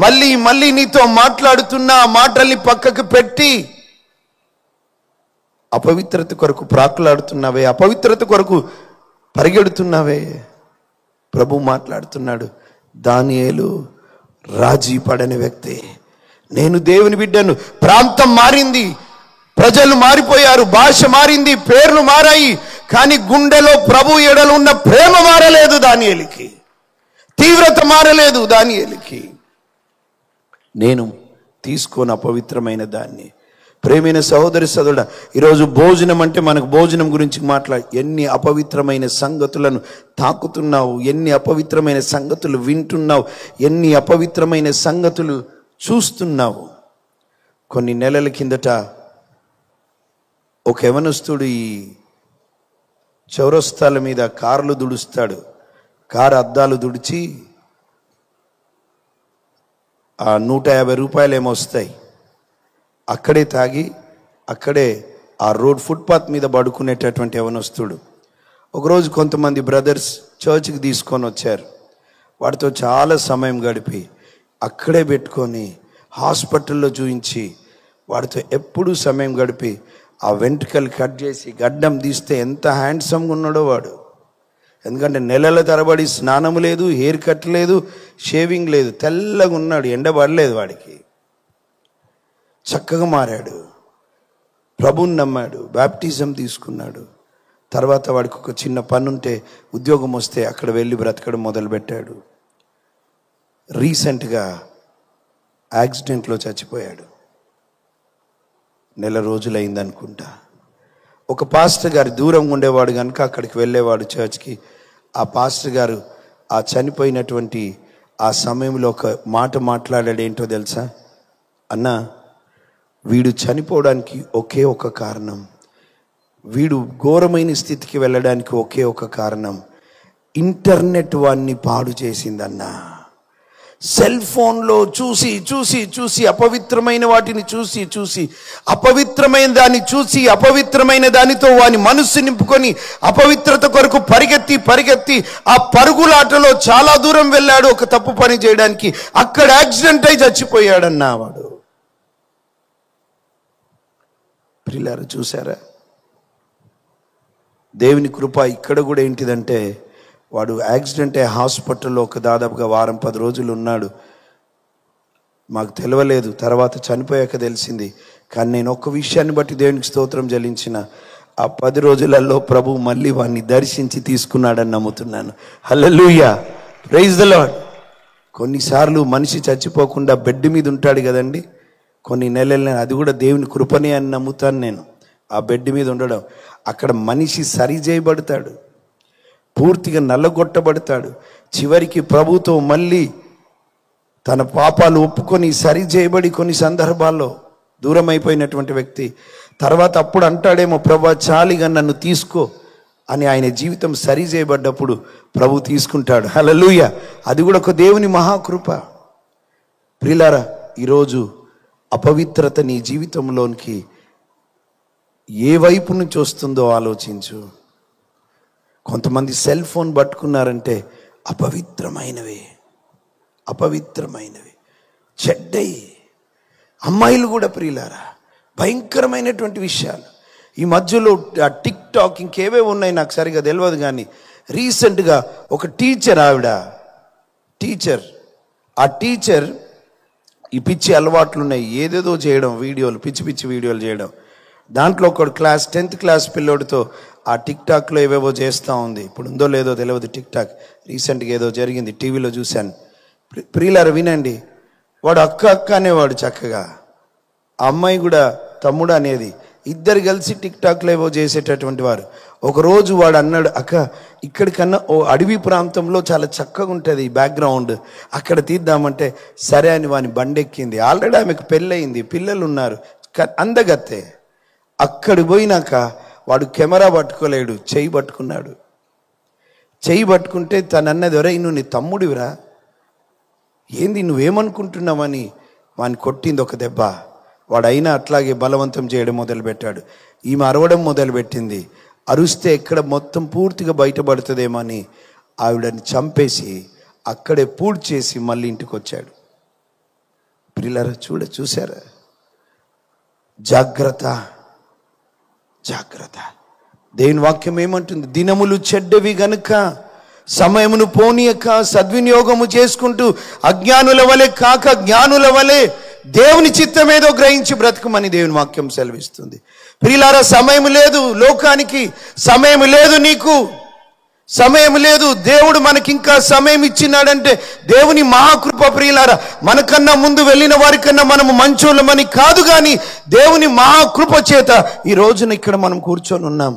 మళ్ళీ మళ్ళీ నీతో మాట్లాడుతున్న ఆ మాటల్ని పక్కకు పెట్టి అపవిత్రత కొరకు ప్రాకులాడుతున్నావే, అపవిత్రత కొరకు పరిగెడుతున్నావే. ప్రభు మాట్లాడుతున్నాడు, దానియేలు రాజీ పడని వ్యక్తి. నేను దేవుని బిడ్డను. ప్రాంతం మారింది, ప్రజలు మారిపోయారు, భాష మారింది, పేర్లు మారాయి, కానీ గుండెలో ప్రభు ఎడలు ఉన్న ప్రేమ మారలేదు దానియేలుకి, తీవ్రత మారలేదు దానియేలుకి. నేను తీసుకోని అపవిత్రమైన దాన్ని. ప్రేమైన సహోదరి సోదరుడా, ఈరోజు భోజనం అంటే మనకు భోజనం గురించి ఎన్ని అపవిత్రమైన సంగతులను తాకుతున్నావు, ఎన్ని అపవిత్రమైన సంగతులు వింటున్నావు, ఎన్ని అపవిత్రమైన సంగతులు చూస్తున్నావు. కొన్ని నెలల కిందట ఒక యవనస్తుడు ఈ చౌరస్తాల మీద కార్లు దుడుస్తాడు. కారు అద్దాలు దుడిచి ఆ 150 రూపాయలు ఏమో వస్తాయి. అక్కడే తాగి అక్కడే ఆ రోడ్ ఫుట్పాత్ మీద పడుకునేటటువంటి యవనస్తుడు. ఒకరోజు కొంతమంది బ్రదర్స్ చర్చ్కి తీసుకొని వచ్చారు. వాడితో చాలా సమయం గడిపి అక్కడే పెట్టుకొని హాస్పిటల్లో చూయించి వాడితో ఎప్పుడూ సమయం గడిపి ఆ వెంట్రుకలు కట్ చేసి గడ్డం తీస్తే ఎంత హ్యాండ్సమ్గా ఉన్నాడో వాడు. ఎందుకంటే నెలల తరబడి స్నానం లేదు, హెయిర్ కట్ లేదు, షేవింగ్ లేదు, తెల్లగా ఉన్నాడు, ఎండబడలేదు వాడికి. చక్కగా మారాడు, ప్రభువుని నమ్మాడు, బ్యాప్టిజం తీసుకున్నాడు. తర్వాత వాడికి ఒక చిన్న పని ఉంటే, ఉద్యోగం వస్తే అక్కడ వెళ్ళి బ్రతకడం మొదలుపెట్టాడు. రీసెంట్గా యాక్సిడెంట్లో చచ్చిపోయాడు. నెల రోజులైంది అనుకుంటా. ఒక పాస్టర్ గారు దూరంగా ఉండేవాడు కనుక అక్కడికి వెళ్ళేవాడు చర్చ్కి. ఆ పాస్టర్ గారు ఆ చనిపోయినటువంటి ఆ సమయంలో ఒక మాట మాట్లాడాడు. ఏంటో తెలుసా? అన్నా, వీడు చనిపోవడానికి ఒకే ఒక కారణం, వీడు ఘోరమైన స్థితికి వెళ్ళడానికి ఒకే ఒక కారణం, ఇంటర్నెట్ వాడిని పాడు చేసిందన్నా. సెల్ ఫోన్లో చూసి చూసి చూసి అపవిత్రమైన వాటిని చూసి చూసి అపవిత్రమైన దాన్ని చూసి అపవిత్రమైన దానితో వాని మనస్సు నింపుకొని అపవిత్రత కొరకు పరిగెత్తి పరిగెత్తి ఆ పరుగులాటలో చాలా దూరం వెళ్ళాడు ఒక తప్పు పని చేయడానికి. అక్కడ యాక్సిడెంట్ అయి చచ్చిపోయాడన్నా వాడు. ప్రియులారా, చూసారా? దేవుని కృప ఇక్కడ కూడా ఏంటిదంటే, వాడు యాక్సిడెంట్ అయ్యే హాస్పిటల్లో ఒక దాదాపుగా 10 రోజులు ఉన్నాడు. మాకు తెలియలేదు, తర్వాత చనిపోయాక తెలిసింది. కానీ నేను ఒక్క విషయాన్ని బట్టి దేవునికి స్తోత్రం చెల్లించిన, ఆ 10 రోజులలో ప్రభు మళ్ళీ వాడిని దర్శించి తీసుకున్నాడని నమ్ముతున్నాను. హల్లెలూయా, ప్రైజ్ ది లార్డ్. కొన్నిసార్లు మనిషి చచ్చిపోకుండా బెడ్ మీద ఉంటాడు కదండి, కొన్ని నెలలు, అది కూడా దేవుని కృపనే అని నమ్ముతాను నేను. ఆ బెడ్ మీద ఉండడం, అక్కడ మనిషి సరి చేయబడతాడు, పూర్తిగా నల్లగొట్టబడతాడు. చివరికి ప్రభుతో మళ్ళీ తన పాపాలు ఒప్పుకొని సరి చేయబడి కొన్ని సందర్భాల్లో దూరం అయిపోయినటువంటి వ్యక్తి తర్వాత అప్పుడు అంటాడేమో, ప్రభా చాలిగా నన్ను తీసుకో అని. ఆయన జీవితం సరి చేయబడ్డప్పుడు ప్రభు తీసుకుంటాడు. హల్లెలూయా, అది కూడా ఒక దేవుని మహాకృప. ప్రియులారా, ఈరోజు అపవిత్రత నీ జీవితంలోనికి ఏ వైపు నుంచి వస్తుందో ఆలోచించు. కొంతమంది సెల్ ఫోన్ పట్టుకున్నారంటే అపవిత్రమైనవి, అపవిత్రమైనవి, చెడ్డయి. అమ్మాయిలు కూడా ప్రియులారా, భయంకరమైనటువంటి విషయాలు. ఈ మధ్యలో ఆ టిక్ టాక్ ఇంకేవే ఉన్నాయి నాకు సరిగా తెలియదు, కానీ రీసెంట్గా ఒక టీచర్, టీచర్ ఆ టీచర్ ఈ పిచ్చి అలవాట్లు ఉన్నాయి, ఏదేదో చేయడం, వీడియోలు, పిచ్చి పిచ్చి వీడియోలు చేయడం. దాంట్లో ఒకడు 10th క్లాస్ పిల్లోడితో ఆ టిక్ టాక్లో ఏవేవో చేస్తూ ఉంది. ఇప్పుడు ఉందో లేదో తెలియదు టిక్ టాక్. రీసెంట్గా ఏదో జరిగింది, టీవీలో చూశాను. ప్రియులారా వినండి, వాడు అక్క అక్క అనేవాడు చక్కగా, ఆ అమ్మాయి కూడా తమ్ముడు అనేది, ఇద్దరు కలిసి టిక్ టాక్లో ఏవో చేసేటటువంటి వారు. ఒకరోజు వాడు అన్నాడు, అక్క ఇక్కడికన్నా ఓ అడవి ప్రాంతంలో చాలా చక్కగా ఉంటుంది బ్యాక్గ్రౌండ్, అక్కడ తీద్దామంటే సరే అని వాని బండెక్కింది. ఆల్రెడీ ఆమెకు పెళ్ళయింది, పిల్లలు ఉన్నారు, అందగత్తే. అక్కడికి పోయినాక వాడు కెమెరా పట్టుకోలేడు, చెయ్యి పట్టుకున్నాడు. చెయ్యి పట్టుకుంటే తను అన్నది, ఒరే నువ్వు నీ తమ్ముడివిరా, ఏంది నువ్వేమనుకుంటున్నావని వాని కొట్టింది ఒక దెబ్బ. వాడైనా అట్లాగే బలవంతం చేయడం మొదలుపెట్టాడు. ఈమె అరవడం మొదలుపెట్టింది. అరుస్తే ఎక్కడ మొత్తం పూర్తిగా బయటపడుతుందేమో అని ఆవిడని చంపేసి అక్కడే పూడ్చి చేసి మళ్ళీ ఇంటికి వచ్చాడు. పిల్లరా చూసారా? జాగ్రత్త, జాగ్రత్త. దేవుని వాక్యం ఏమంటుంది? దినములు చెడ్డవి గనుక సమయమును పోనీయక సద్వినియోగము చేసుకుంటూ అజ్ఞానుల వలె కాక జ్ఞానుల వలె దేవుని చిత్తమేదో గ్రహించి బ్రతుకమని దేవుని వాక్యం సెలవిస్తుంది. ప్రియులారా, సమయం లేదు లోకానికి, సమయం లేదు, నీకు సమయం లేదు. దేవుడు మనకి ఇంకా సమయం ఇచ్చినాడంటే దేవుని మహాకృప. ప్రియులారా, మనకన్నా ముందు వెళ్ళిన వారికన్నా మనము మంచోళ్ళమని కాదు, కానీ దేవుని మహాకృప చేత ఈ రోజున ఇక్కడ మనం కూర్చొని ఉన్నాం.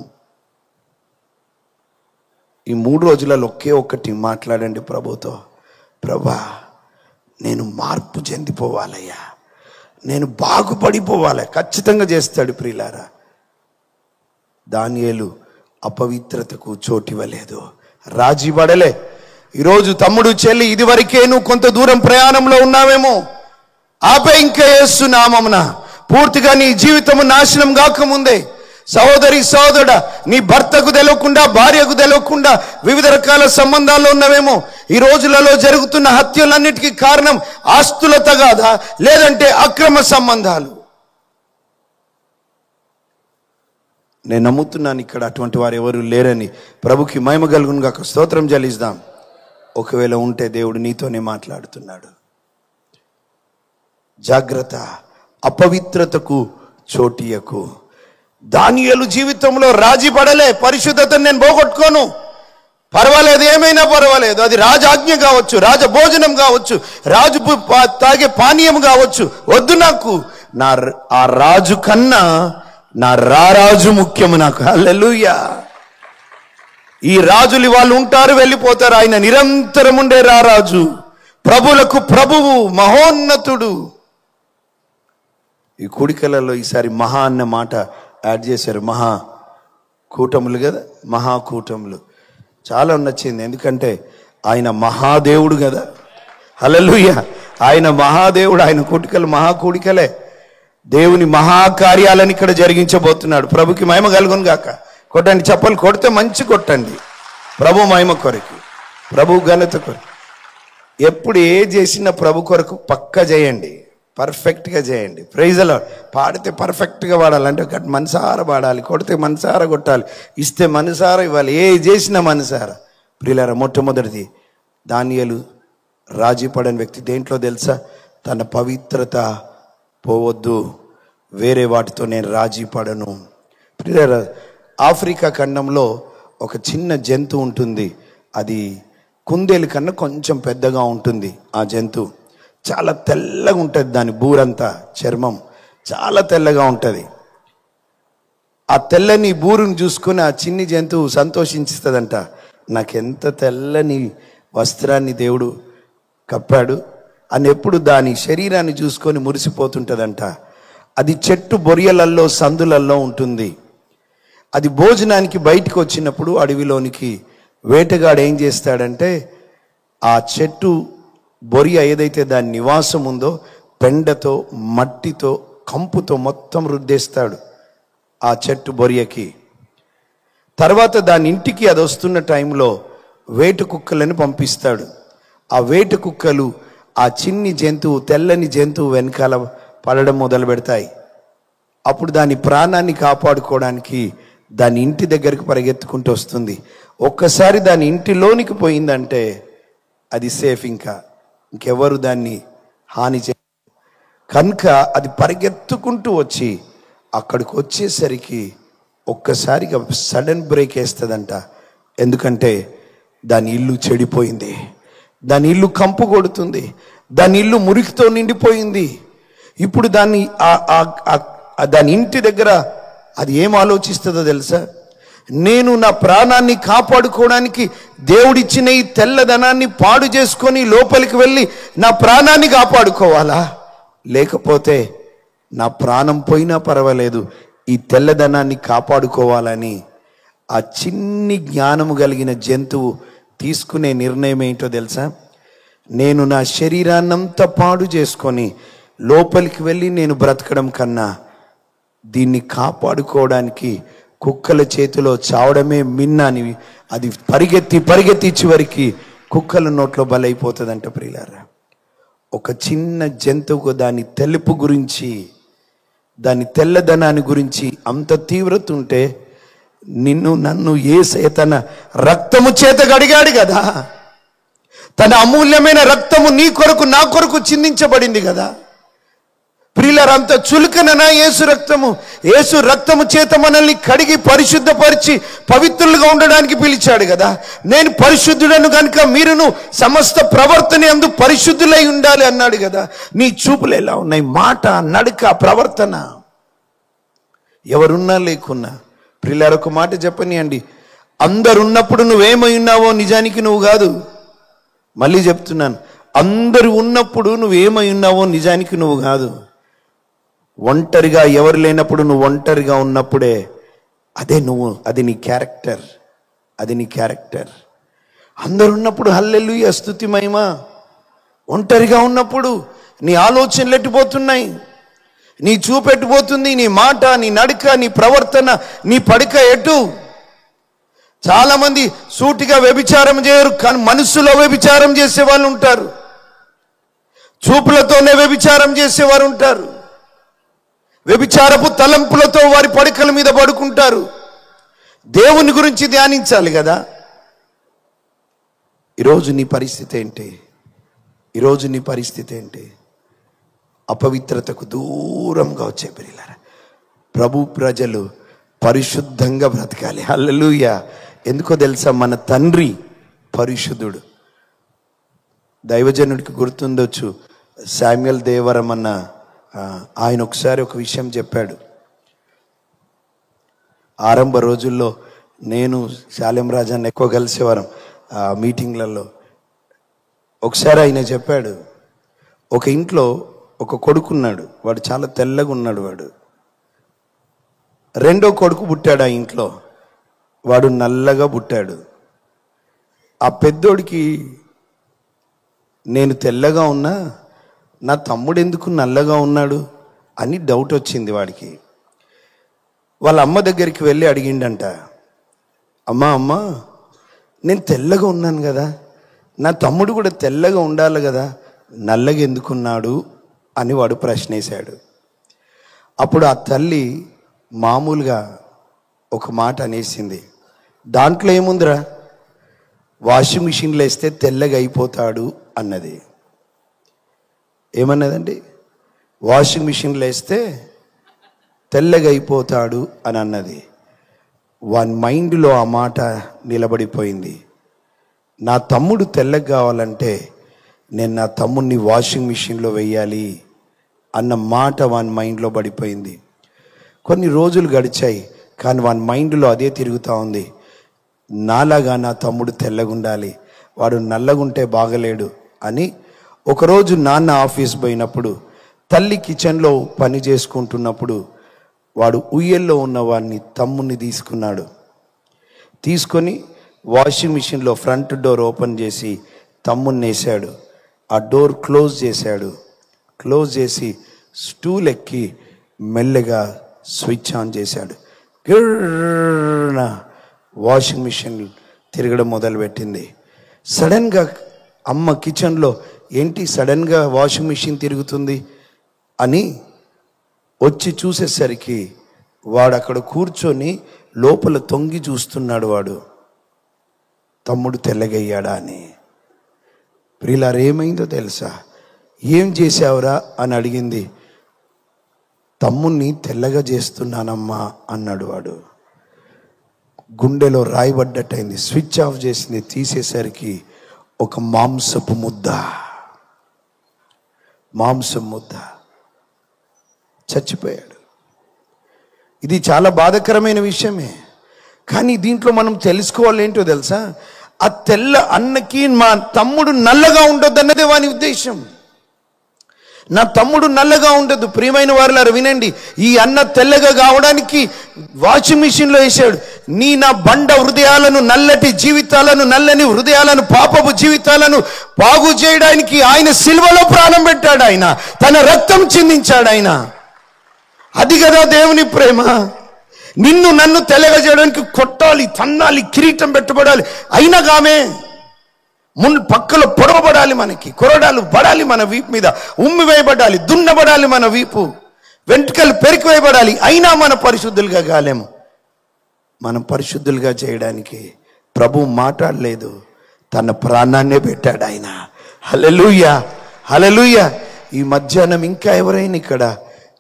ఈ 3 రోజులలో ఒకే ఒక్కటి మాట్లాడండి ప్రభుతో, ప్రభా నేను మార్పు చెందిపోవాలయ్యా, నేను బాగుపడిపోవాలి. ఖచ్చితంగా చేస్తాడు. ప్రియులారా, దానియేలు అపవిత్రతకు చోటివ్వలేదు, రాజీ పడలే. ఈరోజు తమ్ముడు చెల్లి, ఇదివరకే నువ్వు కొంత దూరం ప్రయాణంలో ఉన్నావేమో, ఆపే ఇంకా యేసు నామమున పూర్తిగా నీ జీవితము నాశనం కాకముందే. సహోదరి సహోదరుడా, నీ భర్తకు తెలియకుండా, భార్యకు తెలియకుండా వివిధ రకాల సంబంధాల్లో ఉన్నవేమో. ఈ రోజులలో జరుగుతున్న హత్యలన్నిటికీ కారణం ఆస్తుల తగాదా, లేదంటే అక్రమ సంబంధాలు. నేను నమ్ముతున్నాను ఇక్కడ అటువంటి వారు ఎవరు లేరని. ప్రభుకి మహిమ కలుగును గాక. స్తోత్రం చెల్లిద్దాం. ఒకవేళ ఉంటే దేవుడు నీతోనే మాట్లాడుతున్నాడు. జాగ్రత్త, అపవిత్రతకు చోటియకు. దానియేలు జీవితంలో రాజీ పడలే. పరిశుద్ధతను నేను పోగొట్టుకోను, పర్వాలేదు, ఏమైనా పర్వాలేదు, అది రాజాజ్ఞ కావచ్చు, రాజ భోజనం కావచ్చు, రాజు తాగే పానీయం కావచ్చు, వద్దు నాకు. ఆ రాజు కన్నా నా రారాజు ముఖ్యము నాకు. హల్లెలూయా. ఈ రాజులు వాళ్ళు ఉంటారు, వెళ్ళిపోతారు. ఆయన నిరంతరం ఉండే రారాజు, ప్రభులకు ప్రభువు, మహోన్నతుడు. ఈ కూడికలలో ఈసారి మహా అన్న మాట యాడ్ చేశారు. మహా కూటములు కదా, మహాకూటములు. చాలా నచ్చింది, ఎందుకంటే ఆయన మహాదేవుడు కదా. హల్లెలూయా. ఆయన మహాదేవుడు, ఆయన కూడికలు మహాకూడికలే. దేవుని మహాకార్యాలను ఇక్కడ జరిగించబోతున్నాడు. ప్రభుకి మహిమ కలుగును గాక. కొట్టండి చెప్పలు, కొడితే మంచి కొట్టండి. ప్రభు మహిమ కొరకు, ప్రభు ఘనత కొరకు. ఎప్పుడు ఏ చేసినా ప్రభు కొరకు పక్కా చేయండి, పర్ఫెక్ట్గా చేయండి. Praise the lord. పాడితే పర్ఫెక్ట్గా పాడాలంటే మనసారా పాడాలి, కొడితే మనసారా కొట్టాలి, ఇస్తే మనసారా ఇవ్వాలి, ఏ చేసినా మనసారా. ప్రియులారా, మొట్టమొదటిది దానియేలు రాజీ పడని వ్యక్తి. దేంట్లో తెలుసా? తన పవిత్రత పోవద్దు, వేరే వాటితో నేను రాజీ పడను. ప్రియులారా, ఆఫ్రికా ఖండంలో ఒక చిన్న జంతువు ఉంటుంది. అది కుందేలు కన్నా కొంచెం పెద్దగా ఉంటుంది. ఆ జంతువు చాలా తెల్లగా ఉంటుంది, దాని బూరంతా చర్మం చాలా తెల్లగా ఉంటుంది. ఆ తెల్లని బూరుని చూసుకొని ఆ చిన్ని జంతువు సంతోషిస్తుందంట. నాకెంత తెల్లని వస్త్రాన్ని దేవుడు కప్పాడు అని ఎప్పుడు దాని శరీరాన్ని చూసుకొని మురిసిపోతుంటుందంట. అది చెట్టు బొరియలల్లో సందులల్లో ఉంటుంది. అది భోజనానికి బయటకు వచ్చినప్పుడు అడవిలోనికి వేటగాడు ఏం చేస్తాడంటే, ఆ చెట్టు బొరియ ఏదైతే దాని నివాసం ఉందో పెండతో, మట్టితో, కంపుతో మొత్తం రుద్దేస్తాడు ఆ చెట్టు బొరియకి. తర్వాత దాని ఇంటికి అది వస్తున్న టైంలో వేట కుక్కలను పంపిస్తాడు. ఆ వేట కుక్కలు ఆ చిన్ని జంతువు, తెల్లని జంతువు వెనకాల పడడం మొదలు పెడతాయి. అప్పుడు దాని ప్రాణాన్ని కాపాడుకోవడానికి దాని ఇంటి దగ్గరికి పరిగెత్తుకుంటూ వస్తుంది. ఒక్కసారి దాని ఇంటిలోనికి పోయిందంటే అది సేఫ్, ఇంకెవరు దాన్ని హాని చే. కనుక అది పరిగెత్తుకుంటూ వచ్చి అక్కడికి వచ్చేసరికి ఒక్కసారిగా సడన్ బ్రేక్ వేస్తుందంట. ఎందుకంటే దాని ఇల్లు చెడిపోయింది, దాని ఇల్లు కంపు కొడుతుంది, దాని ఇల్లు మురికితో నిండిపోయింది. ఇప్పుడు దాని ఇంటి దగ్గర అది ఏం ఆలోచిస్తుందో తెలుసా? నేను నా ప్రాణాన్ని కాపాడుకోవడానికి దేవుడిచ్చిన ఈ తెల్లదనాన్ని పాడు చేసుకొని లోపలికి వెళ్ళి నా ప్రాణాన్ని కాపాడుకోవాలా? లేకపోతే నా ప్రాణం పోయినా పర్వాలేదు, ఈ తెల్లదనాన్ని కాపాడుకోవాలని ఆ చిన్ని జ్ఞానము కలిగిన జంతువు తీసుకునే నిర్ణయం ఏంటో తెలుసా? నేను నా శరీరాన్నంతా పాడు చేసుకొని లోపలికి వెళ్ళి నేను బ్రతకడం కన్నా దీన్ని కాపాడుకోవడానికి కుక్కల చేతిలో చావడమే మిన్నాని అది పరిగెత్తి చివరికి కుక్కల నోట్లో బలైపోతుందంట. ప్రియులారా, ఒక చిన్న జంతువుకు దాని తెలుపు గురించి, దాని తెల్లదనాన్ని గురించి అంత తీవ్రత ఉంటే నిన్ను నన్ను యేసయ్య తన రక్తము చేత కడిగాడు కదా. తన అమూల్యమైన రక్తము నీ కొరకు నా కొరకు చిందించబడింది కదా. ప్రియులారా, అంత చులకననా యేసు రక్తము చేత మనల్ని కడిగి పరిశుద్ధపరిచి పవిత్రులుగా ఉండడానికి పిలిచాడు కదా. నేను పరిశుద్ధుడను కనుక మీరును సమస్త ప్రవర్తన యందు పరిశుద్ధులై ఉండాలి అన్నాడు కదా. నీ చూపులు ఎలా ఉన్నాయి? మాట, నడక, ప్రవర్తన. ఎవరున్నా లేకున్నా ప్రియులారా, ఒక మాట చెప్పనియండి, అందరున్నప్పుడు నువ్వేమై ఉన్నావో నిజానికి నువ్వు కాదు. మళ్ళీ చెప్తున్నాను, అందరు ఉన్నప్పుడు నువ్వేమై ఉన్నావో నిజానికి నువ్వు కాదు. ఒంటరిగా ఎవరు లేనప్పుడు నువ్వు ఒంటరిగా ఉన్నప్పుడే అదే నువ్వు, అది నీ క్యారెక్టర్, అది నీ క్యారెక్టర్. అందరు ఉన్నప్పుడు హల్లెలూయా, స్తుతి, మహిమ. ఒంటరిగా ఉన్నప్పుడు నీ ఆలోచనలు ఎట్టిపోతున్నాయి, నీ చూపెట్టిపోతుంది, నీ మాట, నీ నడక, నీ ప్రవర్తన, నీ పడక ఎటు. చాలా మంది సూటిగా వ్యభిచారం చేయరు, కానీ మనసులో వ్యభిచారం చేసే వాళ్ళు ఉంటారు. చూపులతోనే వ్యభిచారం చేసేవారు ఉంటారు. వ్యభిచారపు తలంపులతో వారి పడకల మీద పడుకుంటారు. దేవుని గురించి ధ్యానించాలి కదా. ఈరోజు నీ పరిస్థితి ఏంటి? ఈరోజు నీ పరిస్థితి ఏంటి? అపవిత్రతకు దూరంగా వచ్చే ప్రియులారా, ప్రభు ప్రజలు పరిశుద్ధంగా బ్రతకాలి. హల్లెలూయా. ఎందుకో తెలుసా? మన తండ్రి పరిశుద్ధుడు. దైవజనుడికి గుర్తుండొచ్చు, శామ్యుయల్ దేవరం అన్న ఆయన ఒకసారి ఒక విషయం చెప్పాడు. ఆరంభ రోజుల్లో నేను శాలెం రాజాన్ని ఎక్కువ కలిసేవారం మీటింగ్లలో. ఒకసారి ఆయన చెప్పాడు, ఒక ఇంట్లో ఒక కొడుకున్నాడు, వాడు చాలా తెల్లగా ఉన్నాడు. వాడు రెండో కొడుకు పుట్టాడు ఆ ఇంట్లో, వాడు నల్లగా పుట్టాడు. ఆ పెద్దోడికి నేను తెల్లగా ఉన్నా నా తమ్ముడు ఎందుకు నల్లగా ఉన్నాడు అని డౌట్ వచ్చింది వాడికి. వాళ్ళ అమ్మ దగ్గరికి వెళ్ళి అడిగిండంట, అమ్మ నేను తెల్లగా ఉన్నాను కదా, నా తమ్ముడు కూడా తెల్లగా ఉండాలి కదా, నల్లగా ఎందుకున్నాడు అని వాడు ప్రశ్నేశాడు. అప్పుడు ఆ తల్లి మామూలుగా ఒక మాట అనేసింది, దాంట్లో ఏముందిరా, వాషింగ్ మిషన్లో వేస్తే తెల్లగా అయిపోతాడు అన్నది. ఏమన్నదండి? వాషింగ్ మిషన్లో వేస్తే తెల్లగా అయిపోతాడు అని అన్నది. వాని మైండ్లో ఆ మాట నిలబడిపోయింది. నా తమ్ముడు తెల్లగా కావాలంటే నేను నా తమ్ముడిని వాషింగ్ మిషన్లో వేయాలి అన్న మాట వాని మైండ్లో పడిపోయింది. కొన్ని రోజులు గడిచాయి, కానీ వాని మైండ్లో అదే తిరుగుతూ ఉంది, నాలాగా నా తమ్ముడు తెల్లగుండాలి, వాడు నల్లగుంటే బాగలేడు అని. ఒకరోజు నాన్న ఆఫీస్ పోయినప్పుడు తల్లి కిచెన్లో పని చేసుకుంటున్నప్పుడు వాడు ఉయ్యల్లో ఉన్న వాడిని తమ్ముడిని తీసుకొని వాషింగ్ మిషన్లో ఫ్రంట్ డోర్ ఓపెన్ చేసి తమ్ముడిని వేసాడు. ఆ డోర్ క్లోజ్ చేసి స్టూల్ ఎక్కి మెల్లగా స్విచ్ ఆన్ చేశాడు. గిర్న వాషింగ్ మిషన్ తిరగడం మొదలుపెట్టింది. సడన్గా అమ్మ కిచెన్లో, ఏంటి సడన్గా వాషింగ్ మిషన్ తిరుగుతుంది అని వచ్చి చూసేసరికి వాడు అక్కడ కూర్చొని లోపల తొంగి చూస్తున్నాడు. వాడు తమ్ముడు తెల్లగయ్యాడా అని. ప్రియులారా, ఏమైందో తెలుసా? ఏం చేశావురా అని అడిగింది. తమ్ముణ్ణి తెల్లగా చేస్తున్నానమ్మా అన్నాడు వాడు. గుండెలో రాయబడ్డట్టయింది. స్విచ్ ఆఫ్ చేసింది, తీసేసరికి ఒక మాంసపు ముద్ద, మాంసం ముద్ద. చచ్చిపోయాడు. ఇది చాలా బాధాకరమైన విషయమే. కానీ దీంట్లో మనం తెలుసుకోవాలి ఏంటో తెలుసా? ఆ తెల్ల అన్నకి మా తమ్ముడు నల్లగా ఉండొద్దు అన్నదే వాని ఉద్దేశం. నా తమ్ముడు నల్లగా ఉండదు. ప్రియమైన వారులారా వినండి, ఈ అన్న తెల్లగా కావడానికి వాషింగ్ మిషన్లో వేసాడు. నా బండ హృదయాలను, నల్లటి జీవితాలను, నల్లని హృదయాలను, పాపపు జీవితాలను బాగు చేయడానికి ఆయన సిలువలో ప్రాణం పెట్టాడు. ఆయన తన రక్తం చిందించాడు. ఆయన అది కదా దేవుని ప్రేమ. నిన్ను నన్ను తెల్లగా చేయడానికి కొట్టాలి, తన్నాలి, కిరీటం పెట్టబడాలి. అయినా గామే పక్కలో పొడవబడాలి, మనకి కొరడాలు పడాలి, మన వీపు మీద ఉమ్మి వేయబడాలి, దున్నబడాలి మన వీపు, వెంట్రుకలు పెరికి వేయబడాలి. అయినా మన పరిశుద్ధులుగా కాలేము. మనం పరిశుద్ధులుగా చేయడానికి ప్రభు మాట్లాడలేదు, తన ప్రాణాన్నే పెట్టాడు ఆయన. హల్లెలూయా, హల్లెలూయా. ఈ మధ్యాహ్నం ఇంకా ఎవరైనా ఇక్కడ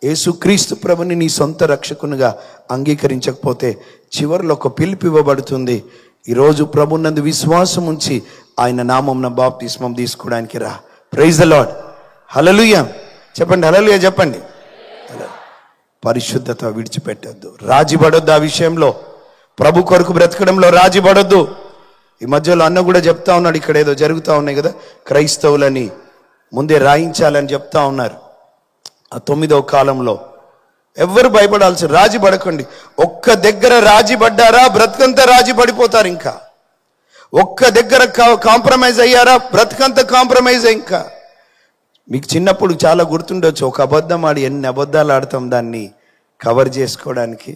యేసుక్రీస్తు ప్రభుని నీ సొంత రక్షకునిగా అంగీకరించకపోతే చివరిలో ఒక పిలుపు ఇవ్వబడుతుంది. ఈరోజు ప్రభునందు విశ్వాసం ఉంచి ఆయన నామమున బాప్తిస్మం తీసుకోవడానికి రా. Praise the lord. హల్లెలూయా చెప్పండి, హల్లెలూయా చెప్పండి. పరిశుద్ధత విడిచిపెట్టద్దు, రాజీ పడొద్దు. ఆ విషయంలో ప్రభు కొరకు బ్రతకడంలో రాజీ పడొద్దు. ఈ మధ్యలో అన్న కూడా చెప్తా ఉన్నాడు, ఇక్కడ ఏదో జరుగుతూ ఉన్నాయి కదా, క్రైస్తవులని ముందే రాయించాలని చెప్తా ఉన్నారు. ఆ 9వ కాలంలో ఎవరు భయపడాల్సి, రాజీ పడకండి. ఒక్క దగ్గర రాజీ పడ్డారా బ్రతకంతా రాజీ పడిపోతారు. ఇంకా ఒక్క దగ్గర కాంప్రమైజ్ అయ్యారా బ్రతకంతా కాంప్రమైజ్. ఇంకా మీకు చిన్నప్పుడు చాలా గుర్తుండొచ్చు, ఒక అబద్ధం ఆడి ఎన్ని అబద్ధాలు ఆడతాం దాన్ని కవర్ చేసుకోవడానికి.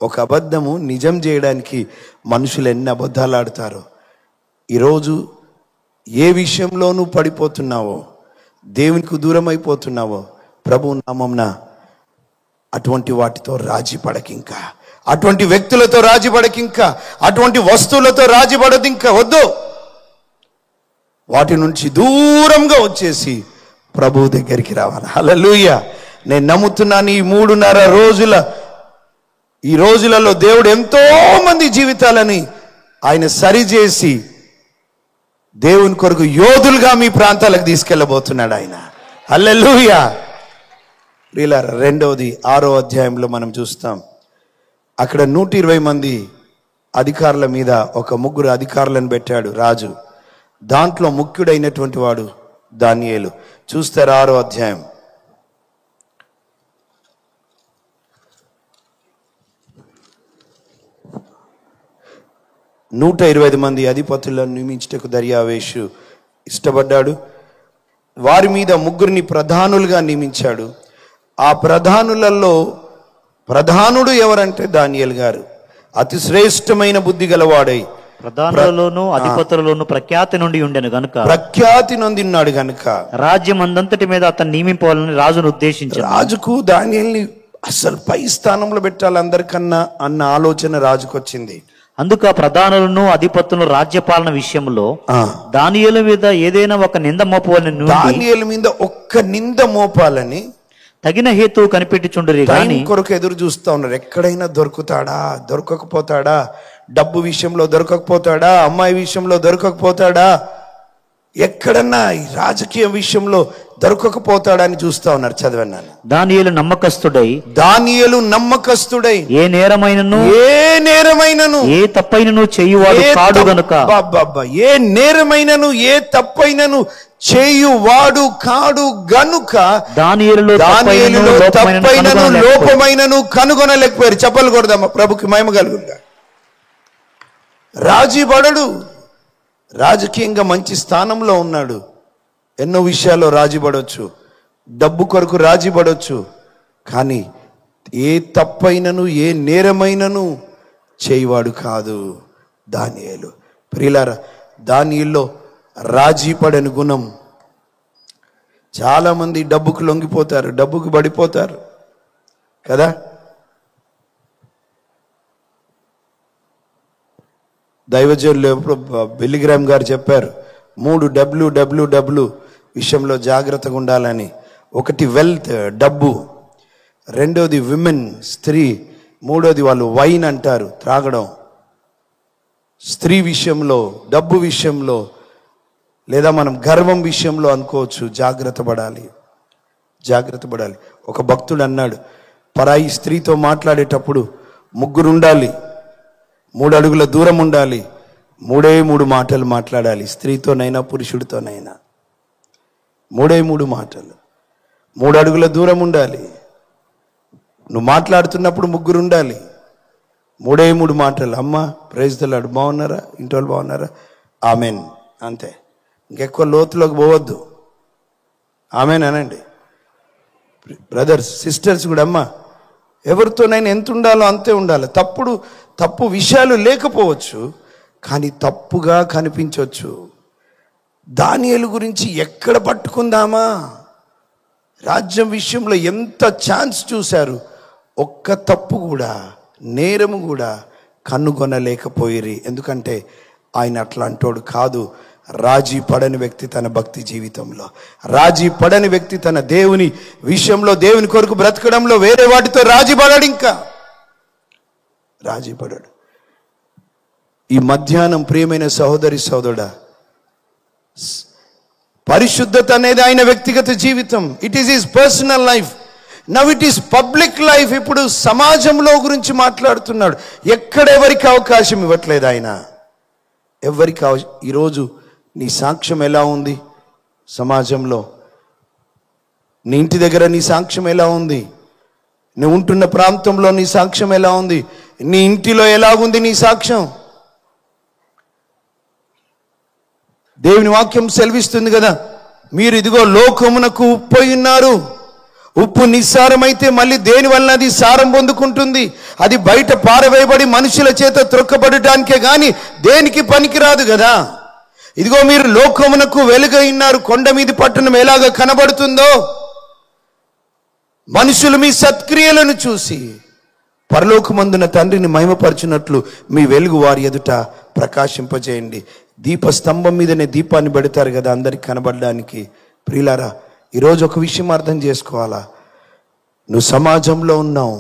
ఒక అబద్ధము నిజం చేయడానికి మనుషులు ఎన్ని అబద్ధాలు ఆడతారో. ఈరోజు ఏ విషయంలోనూ పడిపోతున్నావో, దేవునికి దూరం అయిపోతున్నావో, ప్రభు నామమున అటువంటి వాటితో రాజీ పడకింకా, అటువంటి వ్యక్తులతో రాజీ పడకింకా, అటువంటి వస్తువులతో రాజీ పడదు. ఇంకా వద్దు. వాటి నుంచి దూరంగా వచ్చేసి ప్రభు దగ్గరికి రావాలి. హల్లెలూయా. నేను నమ్ముతున్నాను ఈ రోజులలో దేవుడు ఎంతో మంది జీవితాలని ఆయన సరిచేసి దేవుని కొరకు యోధులుగా మీ ప్రాంతాలకు తీసుకెళ్ళబోతున్నాడు ఆయన. హల్లెలూయా. ప్రియులారా, 2వది 6వ అధ్యాయంలో మనం చూస్తాం. అక్కడ 120 మంది అధికారుల మీద ఒక 3 అధికారులను పెట్టాడు రాజు. దాంట్లో ముఖ్యుడైనటువంటి వాడు దానియేలు. చూస్తారు 6వ అధ్యాయం. నూట 120 మంది అధిపతులను నియమించుటకు దర్యావేషు ఇష్టపడ్డాడు. వారి మీద 3 ప్రధానులుగా నియమించాడు. ఆ ప్రధానులలో ప్రధానుడు ఎవరంటే దానియేలు గారు. అతి శ్రేష్టమైన బుద్ధి గలవాడై ప్రధానులలోను అధిపతులలోను ప్రఖ్యాతి నుండి ఉండెను గనుక, ప్రఖ్యాతి నొందిన్నాడు గనుక రాజ్యం అందంతటి మీద అతను నియమింపవాలని రాజును ఉద్దేశించాడు. రాజుకు దానియేలుని అసలు పై స్థానంలో పెట్టాలి అందరికన్నా అన్న ఆలోచన రాజుకు వచ్చింది. అందుకు ఆ ప్రధానులను అధిపతులను రాజ్యపాలన విషయంలో దానియేలు మీద ఏదైనా ఒక నింద మోపవాలని, దానియేలు మీద ఒక్క నింద మోపాలని తగిన హేతువు కనిపెట్టుచుండరు గాని కొరకు ఎదురు చూస్తా ఉన్నారు. ఎక్కడైనా దొరుకుతాడా, దొరకకపోతాడా, డబ్బు విషయంలో దొరకకపోతాడా, అమ్మాయి విషయంలో దొరకకపోతాడా, ఎక్కడన్నా ఈ రాజకీయ విషయంలో దొరకకపోతాడని చూస్తా ఉన్నారు. చదివన్నాను. దానియేలు నమ్మకస్తుడై ఏ నేరమైనను ఏ తప్పైనను చేయువాడు కాడు గనుక, ఏ నేరమైనను ఏ తప్పైనను చేయువాడు కాడు గనుక దానియేలులో తప్పైనను లోపమైనను కనుగొనలేకపోయారు. చెప్పలు కొడదామా ప్రభుకి మహిమ కలుగుగా. రాజీ పడడు, రాజకీయంగా మంచి స్థానంలో ఉన్నాడు. ఎన్నో విషయాల్లో రాజీ పడవచ్చు, డబ్బు కొరకు రాజీ పడవచ్చు. కానీ ఏ తప్పైనను ఏ నేరమైనను చేయవాడు కాదు దానియేలు. ప్రియులారా, దానియేలులో రాజీ పడని గుణం. చాలా మంది డబ్బుకు లొంగిపోతారు, డబ్బుకు పడిపోతారు కదా. దైవజనులు బిల్లిగ్రామ్ గారు చెప్పారు, 3 డబ్ల్యూ విషయంలో జాగ్రత్తగా ఉండాలని. 1 వెల్త్, డబ్బు. 2వది విమెన్, స్త్రీ. 3వది వాళ్ళు వైన్ అంటారు, త్రాగడం. స్త్రీ విషయంలో, డబ్బు విషయంలో, లేదా మనం గర్వం విషయంలో అనుకోవచ్చు. జాగ్రత్త పడాలి. ఒక భక్తుడు అన్నాడు, పరాయి స్త్రీతో మాట్లాడేటప్పుడు 3 ఉండాలి, 3 అడుగుల దూరం ఉండాలి, 3 మాటలు మాట్లాడాలి. స్త్రీతోనైనా పురుషుడితోనైనా 3 మాటలు, 3 అడుగుల దూరం ఉండాలి. నువ్వు మాట్లాడుతున్నప్పుడు 3 ఉండాలి, 3 మాటలు. అమ్మ ప్రైజ్ ది లార్డ్, బాగున్నారా, ఇంటి వాళ్ళు బాగున్నారా, ఆమెన్, అంతే. ఇంకెక్కువ లోతులోకి పోవద్దు. ఆమెన్ అనండి. బ్రదర్స్ సిస్టర్స్ కూడా, అమ్మ ఎవరితోనైనా ఎంత ఉండాలో అంతే ఉండాలి. తప్పు విషయాలు లేకపోవచ్చు, కానీ తప్పుగా కనిపించవచ్చు. దానియేలు గురించి ఎక్కడ పట్టుకుందామా? రాజ్యం విషయంలో ఎంత ఛాన్స్ చూశారు, ఒక్క తప్పు కూడా, నేరము కూడా కనుగొనలేకపోయిరి. ఎందుకంటే ఆయన అట్లాంటోడు కాదు. రాజీ పడని వ్యక్తి తన భక్తి జీవితంలో, రాజీ పడని వ్యక్తి తన దేవుని విషయంలో, దేవుని కొరకు బ్రతకడంలో వేరే వాటితో రాజీ పడాడు. ఇంకా రాజీ పడాడు. ఈ మధ్యాహ్నం ప్రియమైన సహోదరి సహోదరుడా, పరిశుద్ధత అనేది ఆయన వ్యక్తిగత జీవితం. It is his personal life. Now it is public life. ఇప్పుడు సమాజంలో గురించి మాట్లాడుతున్నాడు. ఎక్కడెవరికి అవకాశం ఇవ్వట్లేదు ఆయన, ఎవరికి ఈరోజు నీ సాక్ష్యం ఎలా ఉంది సమాజంలో? నీ ఇంటి దగ్గర నీ సాక్ష్యం ఎలా ఉంది? నువ్వు ఉంటున్న ప్రాంతంలో నీ సాక్ష్యం ఎలా ఉంది? నీ ఇంటిలో ఎలాగుంది నీ సాక్ష్యం? దేవుని వాక్యం సెలవిస్తుంది కదా, మీరు ఇదిగో లోకమునకు ఉప్పు ఉన్నారు. ఉప్పు నిస్సారమైతే మళ్ళీ దేని వలన అది సారం పొందుకుంటుంది? అది బయట పారవేయబడి మనుషుల చేత త్రొక్కబడటానికే గాని దేనికి పనికిరాదు కదా. ఇదిగో మీరు లోకమునకు వెలుగై ఉన్నారు. కొండ మీది పట్టణం ఎలాగ కనబడుతుందో, మనుషులు మీ సత్క్రియలను చూసి పరలోకమందున తండ్రిని మహిమపరచునట్లు మీ వెలుగు వారి ఎదుట ప్రకాశింపజేయండి. దీపస్తంభం మీదనే దీపాన్ని పెడతారు కదా అందరికి కనబడడానికి. ప్రియులారా, ఈరోజు ఒక విషయం అర్థం చేసుకోవాలా? నువ్వు సమాజంలో ఉన్నావు,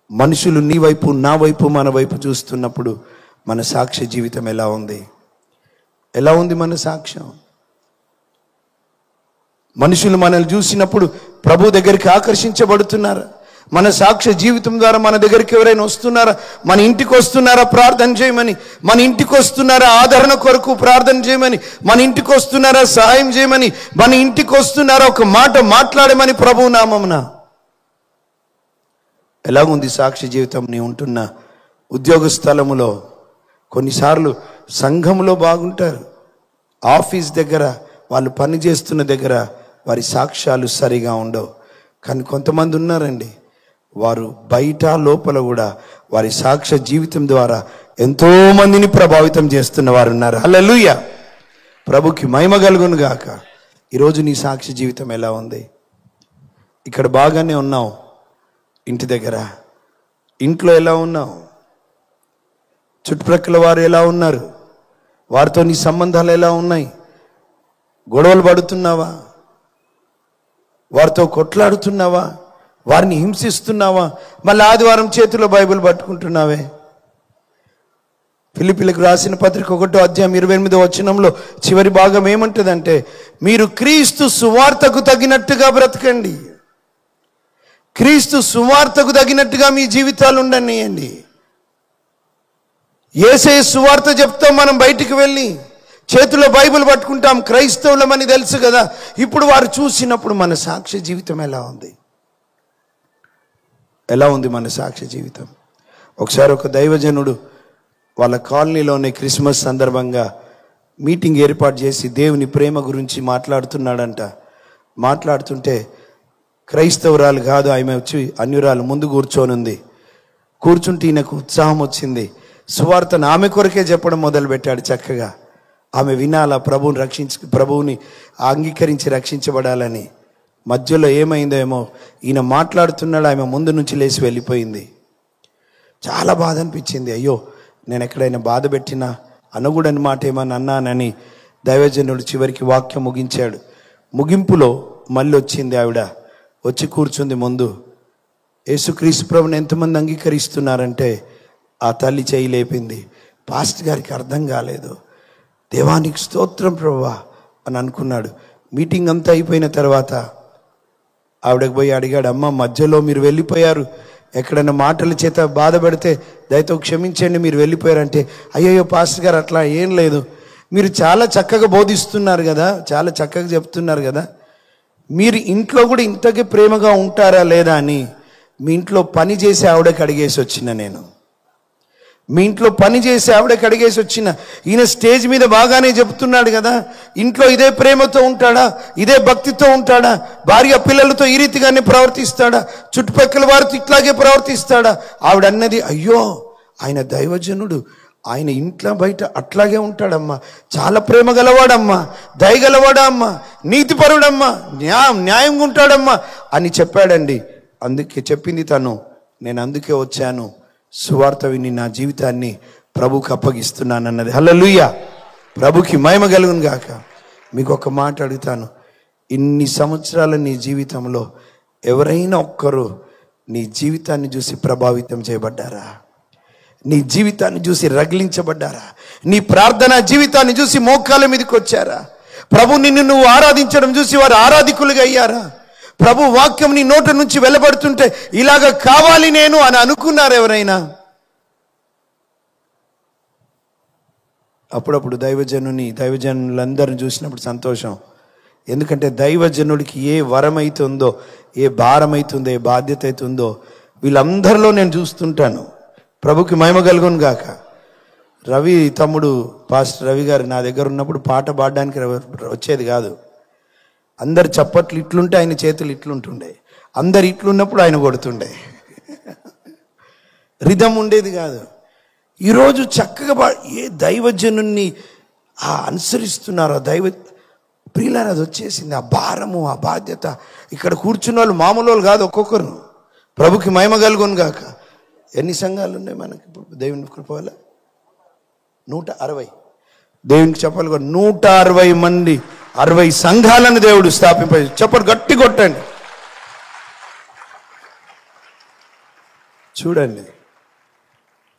మనుషులు నీ వైపు, నా వైపు, మన వైపు చూస్తున్నప్పుడు మన సాక్ష్య జీవితం ఎలా ఉంది? ఎలా ఉంది మన సాక్ష్యం? మనుషులు మనల్ని చూసినప్పుడు ప్రభు దగ్గరికి ఆకర్షించబడుతున్నారా? మన సాక్ష్య జీవితం ద్వారా మన దగ్గరికి ఎవరైనా వస్తున్నారా? మన ఇంటికి వస్తున్నారా ప్రార్థన చేయమని? మన ఇంటికి వస్తున్నారా ఆదరణ కొరకు ప్రార్థన చేయమని? మన ఇంటికి వస్తున్నారా సహాయం చేయమని? మన ఇంటికి వస్తున్నారా ఒక మాట మాట్లాడమని ప్రభు నామమున? ఎలాగుంది సాక్ష్య జీవితం? నీ ఉంటున్న ఉద్యోగ స్థలములో, కొన్నిసార్లు సంఘంలో బాగుంటారు, ఆఫీస్ దగ్గర, వాళ్ళు పని చేస్తున్న దగ్గర వారి సాక్ష్యాలు సరిగా ఉండవు. కానీ కొంతమంది ఉన్నారండి, వారు బయట లోపల కూడా వారి సాక్ష్య జీవితం ద్వారా ఎంతో మందిని ప్రభావితం చేస్తున్న వారు ఉన్నారు. హల్లెలూయా, ప్రభుకి మహిమ కలుగును గాక. ఈరోజు నీ సాక్ష్య జీవితం ఎలా ఉంది? ఇక్కడ బాగానే ఉన్నావు, ఇంటి దగ్గర, ఇంట్లో ఎలా ఉన్నావు? చుట్టుప్రక్కల వారు ఎలా ఉన్నారు? వారితో నీ సంబంధాలు ఎలా ఉన్నాయి? గొడవలు పడుతున్నావా? వారితో కొట్లాడుతున్నావా? వారిని హింసిస్తున్నావా? మళ్ళీ ఆదివారం చేతిలో బైబిల్ పట్టుకుంటున్నావే? ఫిలిప్పీలకు రాసిన పత్రిక 1వ అధ్యాయం 28వ వచనంలో చివరి భాగం ఏమంటుందంటే, మీరు క్రీస్తు సువార్తకు తగినట్టుగా బ్రతకండి. క్రీస్తు సువార్తకు తగినట్టుగా మీ జీవితాలు ఉండనియండి. యేసయ్య సువార్త చెప్తాం మనం, బయటికి వెళ్ళి చేతిలో బైబిల్ పట్టుకుంటాం, క్రైస్తవులమని తెలుసు కదా. ఇప్పుడు వారు చూసినప్పుడు మన సాక్ష్య జీవితం ఎలా ఉంది? ఎలా ఉంది మన సాక్ష్య జీవితం? ఒకసారి ఒక దైవజనుడు వాళ్ళ కాలనీలోనే క్రిస్మస్ సందర్భంగా మీటింగ్ ఏర్పాటు చేసి దేవుని ప్రేమ గురించి మాట్లాడుతున్నాడంట. మాట్లాడుతుంటే క్రైస్తవురాలు కాదు ఆమె, వచ్చి అన్యురాలు ముందు కూర్చోనుంది. కూర్చుంటే ఈయనకు ఉత్సాహం వచ్చింది. సువార్తను ఆమె కొరకే చెప్పడం మొదలుపెట్టాడు. చక్కగా ఆమె వినాలా, ప్రభువుని అంగీకరించి రక్షించబడాలని. మధ్యలో ఏమైందో ఏమో, ఈయన మాట్లాడుతున్నాడు, ఆమె ముందు నుంచి లేచి వెళ్ళిపోయింది. చాలా బాధ అనిపించింది. అయ్యో, నేను ఎక్కడైనా బాధ పెట్టినా, అనకూడని మాట ఏమని అన్నానని దైవజనుడు చివరికి వాక్యం ముగించాడు. ముగింపులో మళ్ళీ వచ్చింది ఆవిడ, వచ్చి కూర్చుంది ముందు. యేసుక్రీస్తు ప్రభుని ఎంతమంది అంగీకరిస్తున్నారంటే ఆ తల్లి చేయి లేపింది. పాస్టర్ గారికి అర్థం కాలేదు. దేవానికి స్తోత్రం ప్రభువా అని అనుకున్నాడు. మీటింగ్ అంతా అయిపోయిన తర్వాత ఆవిడకి పోయి అడిగాడు, అమ్మ మధ్యలో మీరు వెళ్ళిపోయారు, ఎక్కడైనా మాటల చేత బాధ పెడితే దయతో క్షమించండి, మీరు వెళ్ళిపోయారంటే, అయ్యయ్యో పాస్టర్ గారు అట్లా ఏం లేదు, మీరు చాలా చక్కగా బోధిస్తున్నారు కదా, చాలా చక్కగా చెప్తున్నారు కదా, మీరు ఇంట్లో కూడా ఇంతకే ప్రేమగా ఉంటారా లేదా అని మీ ఇంట్లో పని చేసి ఆవిడకి అడిగేసి వచ్చిన నేను. మీ ఇంట్లో పని చేసి ఆవిడకి అడిగేసి వచ్చిన. ఈయన స్టేజ్ మీద బాగానే చెప్తున్నాడు కదా, ఇంట్లో ఇదే ప్రేమతో ఉంటాడా, ఇదే భక్తితో ఉంటాడా, భార్య పిల్లలతో ఈ రీతిగానే ప్రవర్తిస్తాడా, చుట్టుపక్కల వారితో ఇట్లాగే ప్రవర్తిస్తాడా? ఆవిడ అన్నది, అయ్యో ఆయన దైవజనుడు, ఆయన ఇంట్లో బయట అట్లాగే ఉంటాడమ్మా, చాలా ప్రేమ గలవాడమ్మా, దయగలవాడా అమ్మా, నీతిపరుడమ్మా, న్యాయంగా ఉంటాడమ్మా అని చెప్పాడండి. అందుకే చెప్పింది తను, నేను అందుకే వచ్చాను, సువార్త విని నా జీవితాన్ని ప్రభుకి అప్పగిస్తున్నాను అన్నది. హల్లెలూయా, ప్రభుకి మహిమ కలుగును గాక. మీకు ఒక మాట అడుగుతాను, ఇన్ని సంవత్సరాల నీ జీవితంలో ఎవరైనా ఒక్కరు నీ జీవితాన్ని చూసి ప్రభావితం చేయబడ్డారా? నీ జీవితాన్ని చూసి రగిలించబడ్డారా? నీ ప్రార్థనా జీవితాన్ని చూసి మోకాళ్ళ మీదకి వచ్చారా? ప్రభు నిన్ను నువ్వు ఆరాధించడం చూసి వారు ఆరాధికులుగా అయ్యారా? ప్రభు వాక్యం నీ నోట నుంచి వెలువడుతుంటే ఇలాగ కావాలి నేను అని అనుకున్నారు ఎవరైనా? అప్పుడప్పుడు దైవజనులందరిని చూసినప్పుడు సంతోషం. ఎందుకంటే దైవజనుడికి ఏ వరం అవుతుందో, ఏ భారం అవుతుందో, ఏ బాధ్యత అవుతుందో వీళ్ళందరిలో నేను చూస్తుంటాను. ప్రభుకి మహిమ కలుగును గాక. రవి తమ్ముడు పాస్టర్ రవి గారు నా దగ్గర ఉన్నప్పుడు పాట పాడడానికి వచ్చేది కాదు. అందరు చప్పట్లు ఇట్లుంటే ఆయన చేతులు ఇట్లుంటుండే, అందరు ఇట్లున్నప్పుడు ఆయన కొడుతుండే, రిధం ఉండేది కాదు. ఈరోజు చక్కగా ఏ దైవజనుణ్ణి అనుసరిస్తున్నారో ప్రియులారా, అది వచ్చేసింది. ఆ భారము, ఆ బాధ్యత. ఇక్కడ కూర్చున్న వాళ్ళు మామూలు వాళ్ళు కాదు, ఒక్కొక్కరు. ప్రభుకి మహిమ కలుగును గాక. ఎన్ని సంఘాలు ఉన్నాయి మనకి ఇప్పుడు దేవుని కృప వల్ల? 160. దేవునికి చెప్పాలి కూడా 160 మంది, 60 సంఘాలను దేవుడు స్థాపింప. చెప్పండి, గట్టి కొట్టండి. చూడండి,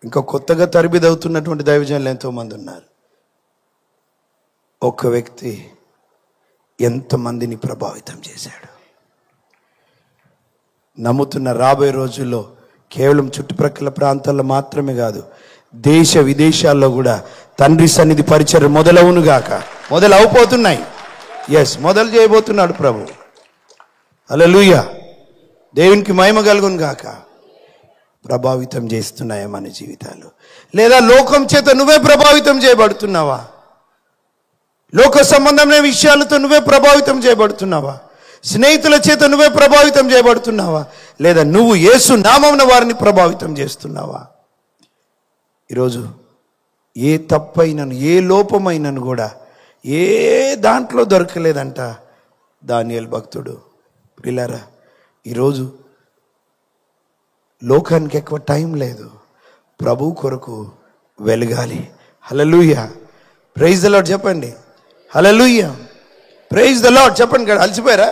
ఇంకా కొత్తగా తరబిదవుతున్నటువంటి దైవజనులు ఎంతోమంది ఉన్నారు. ఒక్క వ్యక్తి ఎంతమందిని ప్రభావితం చేశాడు. నమ్ముతున్న రాబోయే రోజుల్లో కేవలం చుట్టుప్రక్కల ప్రాంతాల్లో మాత్రమే కాదు, దేశ విదేశాల్లో కూడా తండ్రి సన్నిధి పరిచర్య మొదలవునుగాక. మొదలవుపోతున్నాయి. మొదలు చేయబోతున్నాడు ప్రభు. హల్లెలూయా, దేవునికి మహిమ కలుగును గాక. ప్రభావితం చేస్తున్నాయా మన జీవితాలు? లేదా లోకం చేత నువ్వే ప్రభావితం చేయబడుతున్నావా? లోక సంబంధమైన విషయాలతో నువ్వే ప్రభావితం చేయబడుతున్నావా? స్నేహితుల చేత నువ్వే ప్రభావితం చేయబడుతున్నావా? లేదా నువ్వు యేసు నామమున వారిని ప్రభావితం చేస్తున్నావా? ఈరోజు ఏ తప్పైనను, ఏ లోపమైనను కూడా ఏ దాంట్లో దొరకలేదంట దానియేలు భక్తుడు. ప్రియులారా, ఈరోజు లోకానికి ఎక్కువ టైం లేదు, ప్రభు కొరకు వెలగాలి. హల్లెలూయా, ప్రైజ్ ద లార్డ్ చెప్పండి. హల్లెలూయా, ప్రైజ్ ద లార్డ్ చెప్పండి. అలసిపోయారా?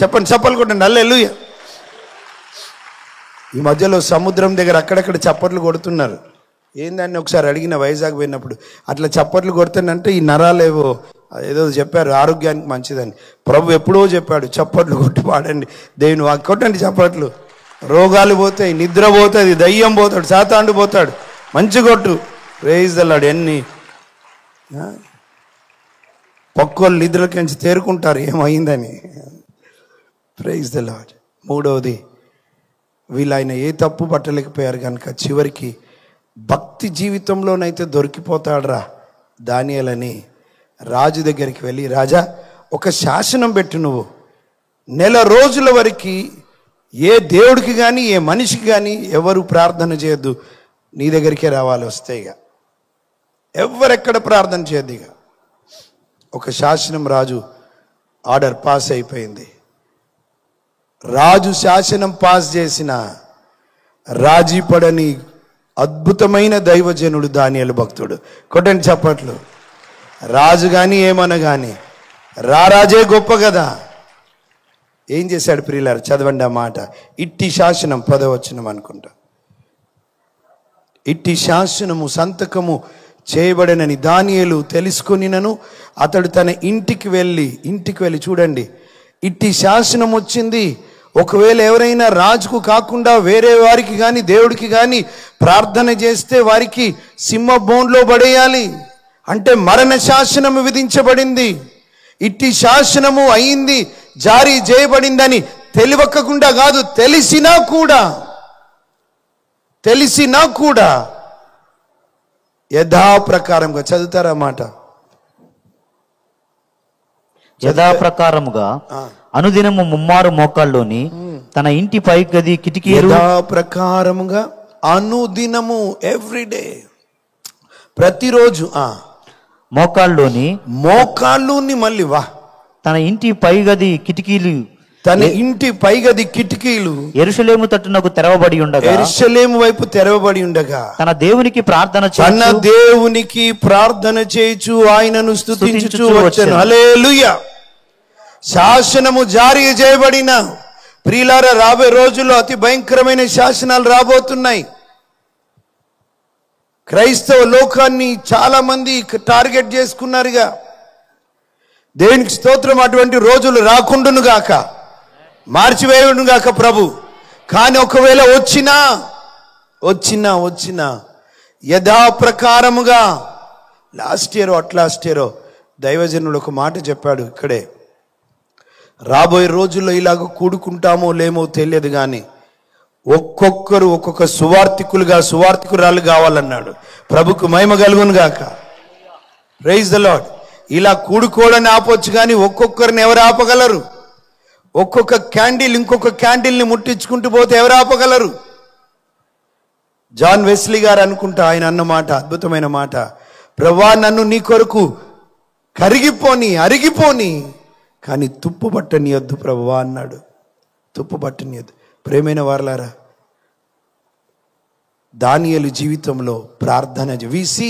చెప్పండి, చప్పలు కొట్టండి. హల్లెలూయా. ఈ మధ్యలో సముద్రం దగ్గర అక్కడక్కడ చప్పట్లు కొడుతున్నారు. ఏందని ఒకసారి అడిగిన, వైజాగ్ పోయినప్పుడు, అట్లా చప్పట్లు కొడుతానంటే ఈ నరాలేవో ఏదో చెప్పారు ఆరోగ్యానికి మంచిదని. ప్రభు ఎప్పుడో చెప్పాడు, చప్పట్లు కొట్టి పాడండి, దేవుని కొట్టండి చప్పట్లు, రోగాలు పోతాయి, నిద్ర పోతుంది, దయ్యం పోతాడు, సాతాండు పోతాడు. మంచి కొట్టు. Praise the lord. ఎన్ని పక్కోళ్ళు నిద్రకించి తేరుకుంటారు ఏమైందని. Praise the lord. మూడవది, వీళ్ళు ఆయన ఏ తప్పు పట్టలేకపోయారు కనుక చివరికి భక్తి జీవితంలోనైతే దొరికిపోతాడురా దానియేలని రాజు దగ్గరికి వెళ్ళి, రాజా ఒక శాసనం పెట్టు, నువ్వు నెల రోజుల వరకు ఏ దేవుడికి కానీ ఏ మనిషికి కానీ ఎవరు ప్రార్థన చేయొద్దు, నీ దగ్గరికే రావాలి, వస్తాయి. ఇక ఎవరెక్కడ ప్రార్థన చేయొద్దు. ఇక ఒక శాసనం రాజు ఆర్డర్ పాస్ అయిపోయింది. రాజు శాసనం పాస్ చేసిన రాజీ పడని అద్భుతమైన దైవజనుడు దానియేలు భక్తుడు. కొట్టండి చప్పట్లు. రాజు కానీ ఏమన్నా కానీ రారాజే గొప్ప కదా. ఏం చేశాడు ప్రియులారు? చదవండి ఆ మాట. ఇట్టి శాసనం 10వ వచనం అనుకుంటా. ఇట్టి శాసనము సంతకము చేయబడనని దానియేలు తెలుసుకొనినను అతడు తన ఇంటికి వెళ్ళి చూడండి, ఇట్టి శాసనం వచ్చింది. ఒకవేళ ఎవరైనా రాజుకు కాకుండా వేరే వారికి కానీ దేవుడికి కానీ ప్రార్థన చేస్తే వారికి సింహ బోన్లో పడేయాలి అంటే మరణ శాసనము విధించబడింది. ఇట్టి శాసనము అయింది, జారీ చేయబడిందని తెలియకుండా కాదు, తెలిసినా కూడా యథాప్రకారంగా చదువుతారా మాట, యథాప్రకారముగా అనుదినము ముమ్మారు మోకాళ్ళలోని తన ఇంటి పై గది కిటికీలు, యథాప్రకారముగా అనుదినము ఎవ్రీడే ప్రతిరోజు మోకాళ్ళుని మళ్ళీ తన ఇంటి పై గది కిటికీలు యెరూషలేము తట్టునకు తెరవబడి ఉండగా, యెరూషలేము వైపు తెరవబడి ఉండగా తన దేవునికి ప్రార్థన చేయుచు ఆయనను స్తుతించుచు వచ్చెను. హల్లెలూయా. శాసనము జారీ చేయబడిన ప్రియులారా, రాబోయే రోజుల్లో అతి భయంకరమైన శాసనాలు రాబోతున్నాయి. క్రైస్తవ లోకాన్ని చాలా మంది టార్గెట్ చేసుకున్నారుగా. దేవునికి స్తోత్రం. అటువంటి రోజులు రాకుండును గాక, మార్చివేయుడును గాక ప్రభు. కానీ ఒకవేళ వచ్చినా యథాప్రకారముగా లాస్ట్ ఇయరో దైవజనుడు ఒక మాట చెప్పాడు ఇక్కడే, రాబోయే రోజుల్లో ఇలాగ కూడుకుంటామో లేమో తెలియదు కానీ ఒక్కొక్కరు ఒక్కొక్క సువార్థికురాలు కావాలన్నాడు. ప్రభుకు మహిమ కలుగును గాక. Praise the lord. ఇలా కూడుకోవడాన్ని ఆపొచ్చు కానీ ఒక్కొక్కరిని ఎవరు ఆపగలరు? ఒక్కొక్క క్యాండిల్ ఇంకొక క్యాండిల్ని ముట్టించుకుంటూ పోతే ఎవరు ఆపగలరు? జాన్ వెస్లీ గారు అనుకుంటా, ఆయన అన్న మాట, అద్భుతమైన మాట, ప్రభువా నన్ను నీ కొరకు అరిగిపోని కానీ తుప్పు పట్టనియొద్దు ప్రభువా అన్నాడు. తుప్పు పట్టనియొద్దు. ప్రేమైన వారలారా, దానియేలు జీవితంలో ప్రార్థన వీసి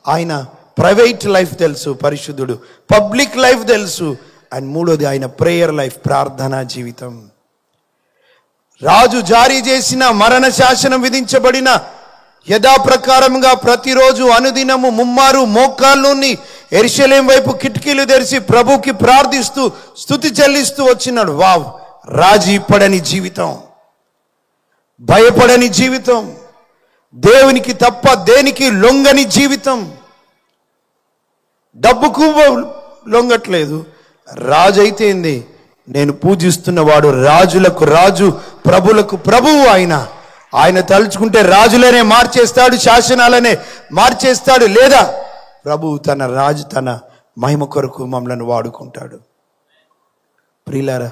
ఆయన ప్రైవేట్ లైఫ్ తెలుసు, పరిశుద్ధుడు, పబ్లిక్ లైఫ్ తెలుసు, అండ్ మూడోది ఆయన ప్రేయర్ లైఫ్, ప్రార్థనా జీవితం. రాజు జారీ చేసిన మరణ శాసనం విధించబడిన యథాప్రకారంగా ప్రతిరోజు అనుదినము ముమ్మారు మోకాళ్ళుని యెరూషలేము వైపు కిటికీలు తెరిచి ప్రభుకి ప్రార్థిస్తూ స్తుతి చెల్లిస్తూ వచ్చినాడు. వావ్! రాజీ పడని జీవితం, భయపడని జీవితం, దేవునికి తప్ప దేనికి లొంగని జీవితం, డబ్బుకు లొంగట్లేదు. రాజు అయితే ఏంది? నేను పూజిస్తున్నవాడు రాజులకు రాజు, ప్రభులకు ప్రభువు. ఆయన తలుచుకుంటే రాజులనే మార్చేస్తాడు, శాసనాలనే మార్చేస్తాడు, లేదా ప్రభువు తన మహిమ కొరకు మమ్మల్ని వాడుకుంటాడు. ప్రియులారా,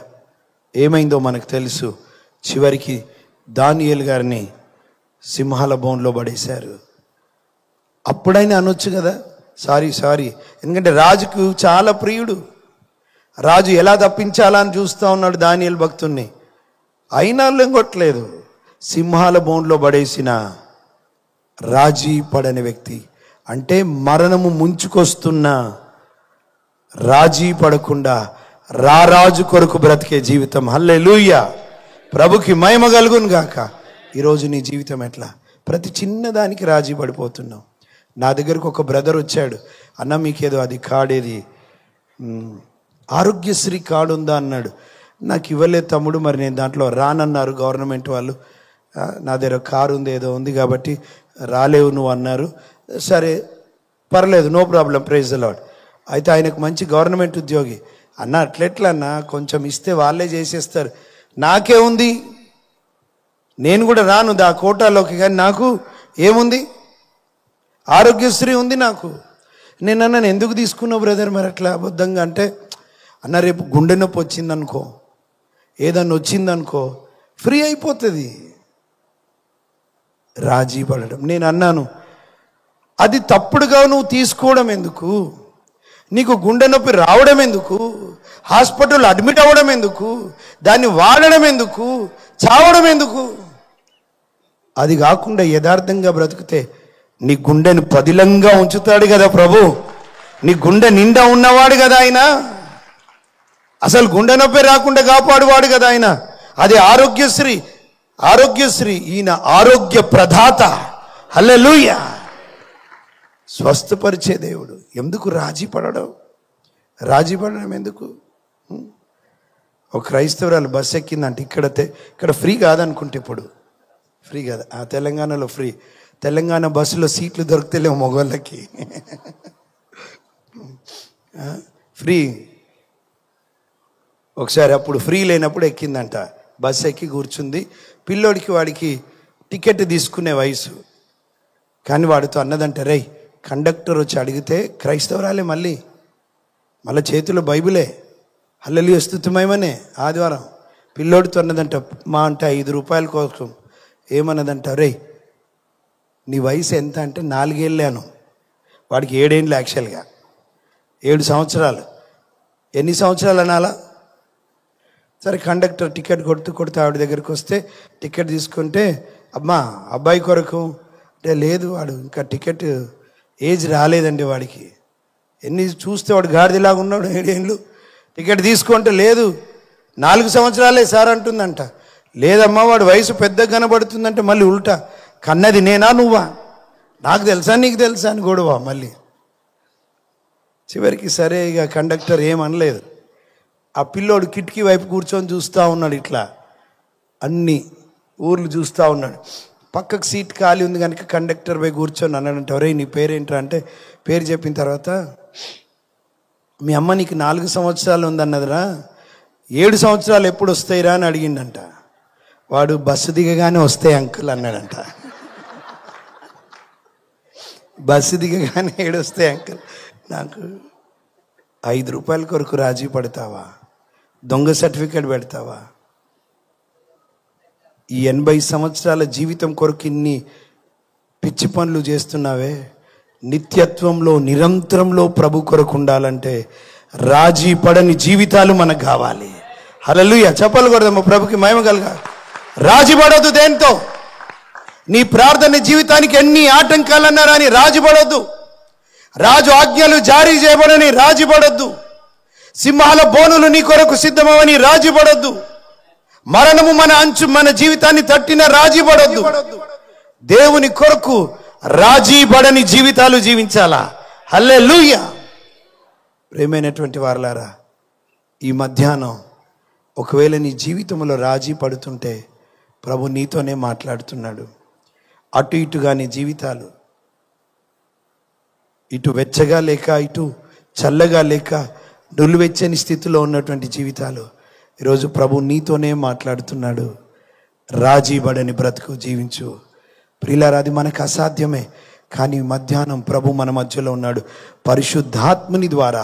ఏమైందో మనకు తెలుసు. చివరికి దానియేలు గారిని సింహాల బోన్లో పడేశారు. అప్పుడైనా అనొచ్చు కదా, సారీ, ఎందుకంటే రాజుకు చాలా ప్రియుడు. రాజు ఎలా తప్పించాలా అని చూస్తూ ఉన్నాడు దానియేలు భక్తుణ్ణి. అయినా లొంగట్లేదు. సింహాల బోన్లో పడేసిన రాజీ పడని వ్యక్తి అంటే మరణము ముంచుకొస్తున్న రాజీ పడకుండా రారాజు కొరకు బ్రతికే జీవితం. హల్లెలూయా. ప్రభుకి మహిమ కలుగును గాక. ఈరోజు నీ జీవితం ఎట్లా? ప్రతి చిన్నదానికి రాజీ పడిపోతున్నావు. నా దగ్గరకు ఒక బ్రదర్ వచ్చాడు, అన్న మీకేదో అది కాడేది ఆరోగ్యశ్రీ కార్డు ఉందా అన్నాడు. నాకు ఇవ్వలేదు తమ్ముడు, మరి నేను దాంట్లో రానన్నారు గవర్నమెంట్ వాళ్ళు. నా దగ్గర కారు ఉంది, ఏదో ఉంది కాబట్టి రాలేవు నువ్వు అన్నారు. సరే పర్లేదు, no problem, praise the lord. అయితే ఆయనకు మంచి గవర్నమెంట్ ఉద్యోగి. అన్న అట్లెట్లా అన్న, కొంచెం ఇస్తే వాళ్ళే చేసేస్తారు. నాకే ఉంది, నేను కూడా రాను దా కోటాలోకి, కానీ నాకు ఏముంది? ఆరోగ్యశ్రీ ఉంది నాకు. నేను అన్నాను ఎందుకు తీసుకున్నావు బ్రదర్ మరి అట్లా అబద్ధంగా అంటే, అన్న రేపు గుండె నొప్పి వచ్చిందనుకో, ఏదన్నా వచ్చిందనుకో ఫ్రీ అయిపోతుంది. రాజీ పడడం. నేను అన్నాను అది తప్పుడుగా నువ్వు తీసుకోవడం ఎందుకు? నీకు గుండె నొప్పి రావడం ఎందుకు? హాస్పిటల్ అడ్మిట్ అవ్వడం ఎందుకు? దాన్ని వాడడం ఎందుకు? చావడం ఎందుకు? అది కాకుండా యథార్థంగా బ్రతికితే నీ గుండెను పదిలంగా ఉంచుతాడు కదా ప్రభు. నీ గుండె నిండా ఉన్నవాడు కదా ఆయన. అసలు గుండె నొప్పి రాకుండా కాపాడువాడు కదా ఆయన. అది ఆరోగ్యశ్రీ. ఈయన ఆరోగ్య ప్రదాత. హల్లెలూయా. స్వస్థపరిచే దేవుడు. ఎందుకు రాజీ పడడం? రాజీ పడడం ఎందుకు? ఒక క్రైస్తవురాలు బస్సు ఎక్కిందంటే ఇక్కడ ఫ్రీ కాదనుకుంటే, ఇప్పుడు ఫ్రీ కాదు, తెలంగాణలో ఫ్రీ. తెలంగాణ బస్సులో సీట్లు దొరుకుతలేవు మగవాళ్ళకి, ఫ్రీ. ఒకసారి అప్పుడు ఫ్రీ లేనప్పుడు ఎక్కిందంట, బస్సు ఎక్కి కూర్చుంది. పిల్లోడికి వాడికి టికెట్ తీసుకునే వయసు, కానీ వాడితో అన్నదంట, రేయ్ కండక్టర్ వచ్చి అడిగితే క్రైస్తవరాలే, మళ్ళీ చేతిలో బైబిలే, హల్లెలూయా స్తుతిమయమనే. ఆదివారం పిల్లోడితో అన్నదంట, మా అంటే 5 రూపాయల కోసం ఏమన్నదంట, రేయ్ నీ వయసు ఎంత అంటే 4 ఏళ్ళాను, వాడికి 7 ఏళ్ళు, యాక్చువల్గా 7 సంవత్సరాలు. ఎన్ని సంవత్సరాలు అనాలా? సరే కండక్టర్ టికెట్ కొడుతూ ఆవిడ దగ్గరికి వస్తే టికెట్ తీసుకుంటే, అమ్మా అబ్బాయి కొరకు అంటే, లేదు వాడు ఇంకా టికెట్ ఏజ్ రాలేదండి వాడికి. ఎన్ని చూస్తే వాడు గాడిదలాగా ఉన్నాడు, 7 ఏళ్ళు. టికెట్ తీసుకుంటే లేదు 4 సంవత్సరాలే సార్ అంటుందంట. లేదమ్మా వాడు వయసు పెద్దగా కనబడుతుందంటే మళ్ళీ ఉల్టా, కన్నది నేనా నువ్వా, నాకు తెలుసా నీకు తెలుసా అని గొడవ మళ్ళీ. చివరికి సరే ఇక కండక్టర్ ఏమనలేదు. ఆ పిల్లోడు కిటికీ వైపు కూర్చొని చూస్తూ ఉన్నాడు, ఇట్లా అన్ని ఊర్లు చూస్తూ ఉన్నాడు. పక్కకు సీట్ ఖాళీ ఉంది కనుక కండక్టర్ పోయి కూర్చొని అన్నాడంటే, ఒరేయ్ నీ పేరేంట్రా అంటే, పేరు చెప్పిన తర్వాత, మీ అమ్మ నీకు 4 సంవత్సరాలు ఉందన్నదిరా, 7 సంవత్సరాలు ఎప్పుడు వస్తాయిరా అని అడిగిండంట. వాడు బస్సు దిగగానే వస్తాయి అంకుల్ అన్నాడంట. బస్సు దిగగానే 7 వస్తాయి అంకుల్. నాకు 5 రూపాయల కొరకు రాజీ పడతావా? దొంగ సర్టిఫికేట్ పెడతావా? ఈ 80 సంవత్సరాల జీవితం కొరకు ఇన్ని పిచ్చి పనులు చేస్తున్నావే. నిత్యత్వంలో నిరంతరంలో ప్రభు కొరకు ఉండాలంటే రాజీ పడని జీవితాలు మనకు కావాలి. హల్లెలూయా. చెప్పాలి కొడదాము, ప్రభుకి మహిమ కలుగా. రాజీ పడొద్దు దేంతో. నీ ప్రార్థన జీవితానికి ఎన్ని ఆటంకాలు అని రాజీ పడొద్దు. రాజు ఆజ్ఞలు జారీ చేయబడని రాజీ పడొద్దు. సింహాల బోనులు నీ కొరకు సిద్ధమవని రాజీ పడొద్దు. మరణము మన జీవితాన్ని తట్టిన రాజీ పడొద్దు. దేవుని కొరకు రాజీ పడని జీవితాలు జీవించాలా. హల్లెలూయా. ప్రేమైనటువంటి వారలారా, ఈ మధ్యాహ్నం ఒకవేళ నీ జీవితంలో రాజీ పడుతుంటే ప్రభు నీతోనే మాట్లాడుతున్నాడు. అటు ఇటుగా నీ జీవితాలు, ఇటు వెచ్చగా లేక ఇటు చల్లగా లేక నులివెచ్చని స్థితిలో ఉన్నటువంటి జీవితాలు, ఈరోజు ప్రభు నీతోనే మాట్లాడుతున్నాడు. రాజీ పడని బ్రతుకు జీవించు. ప్రియులారా, అది మనకు అసాధ్యమే, కానీ మధ్యాహ్నం ప్రభు మన మధ్యలో ఉన్నాడు. పరిశుద్ధాత్ముని ద్వారా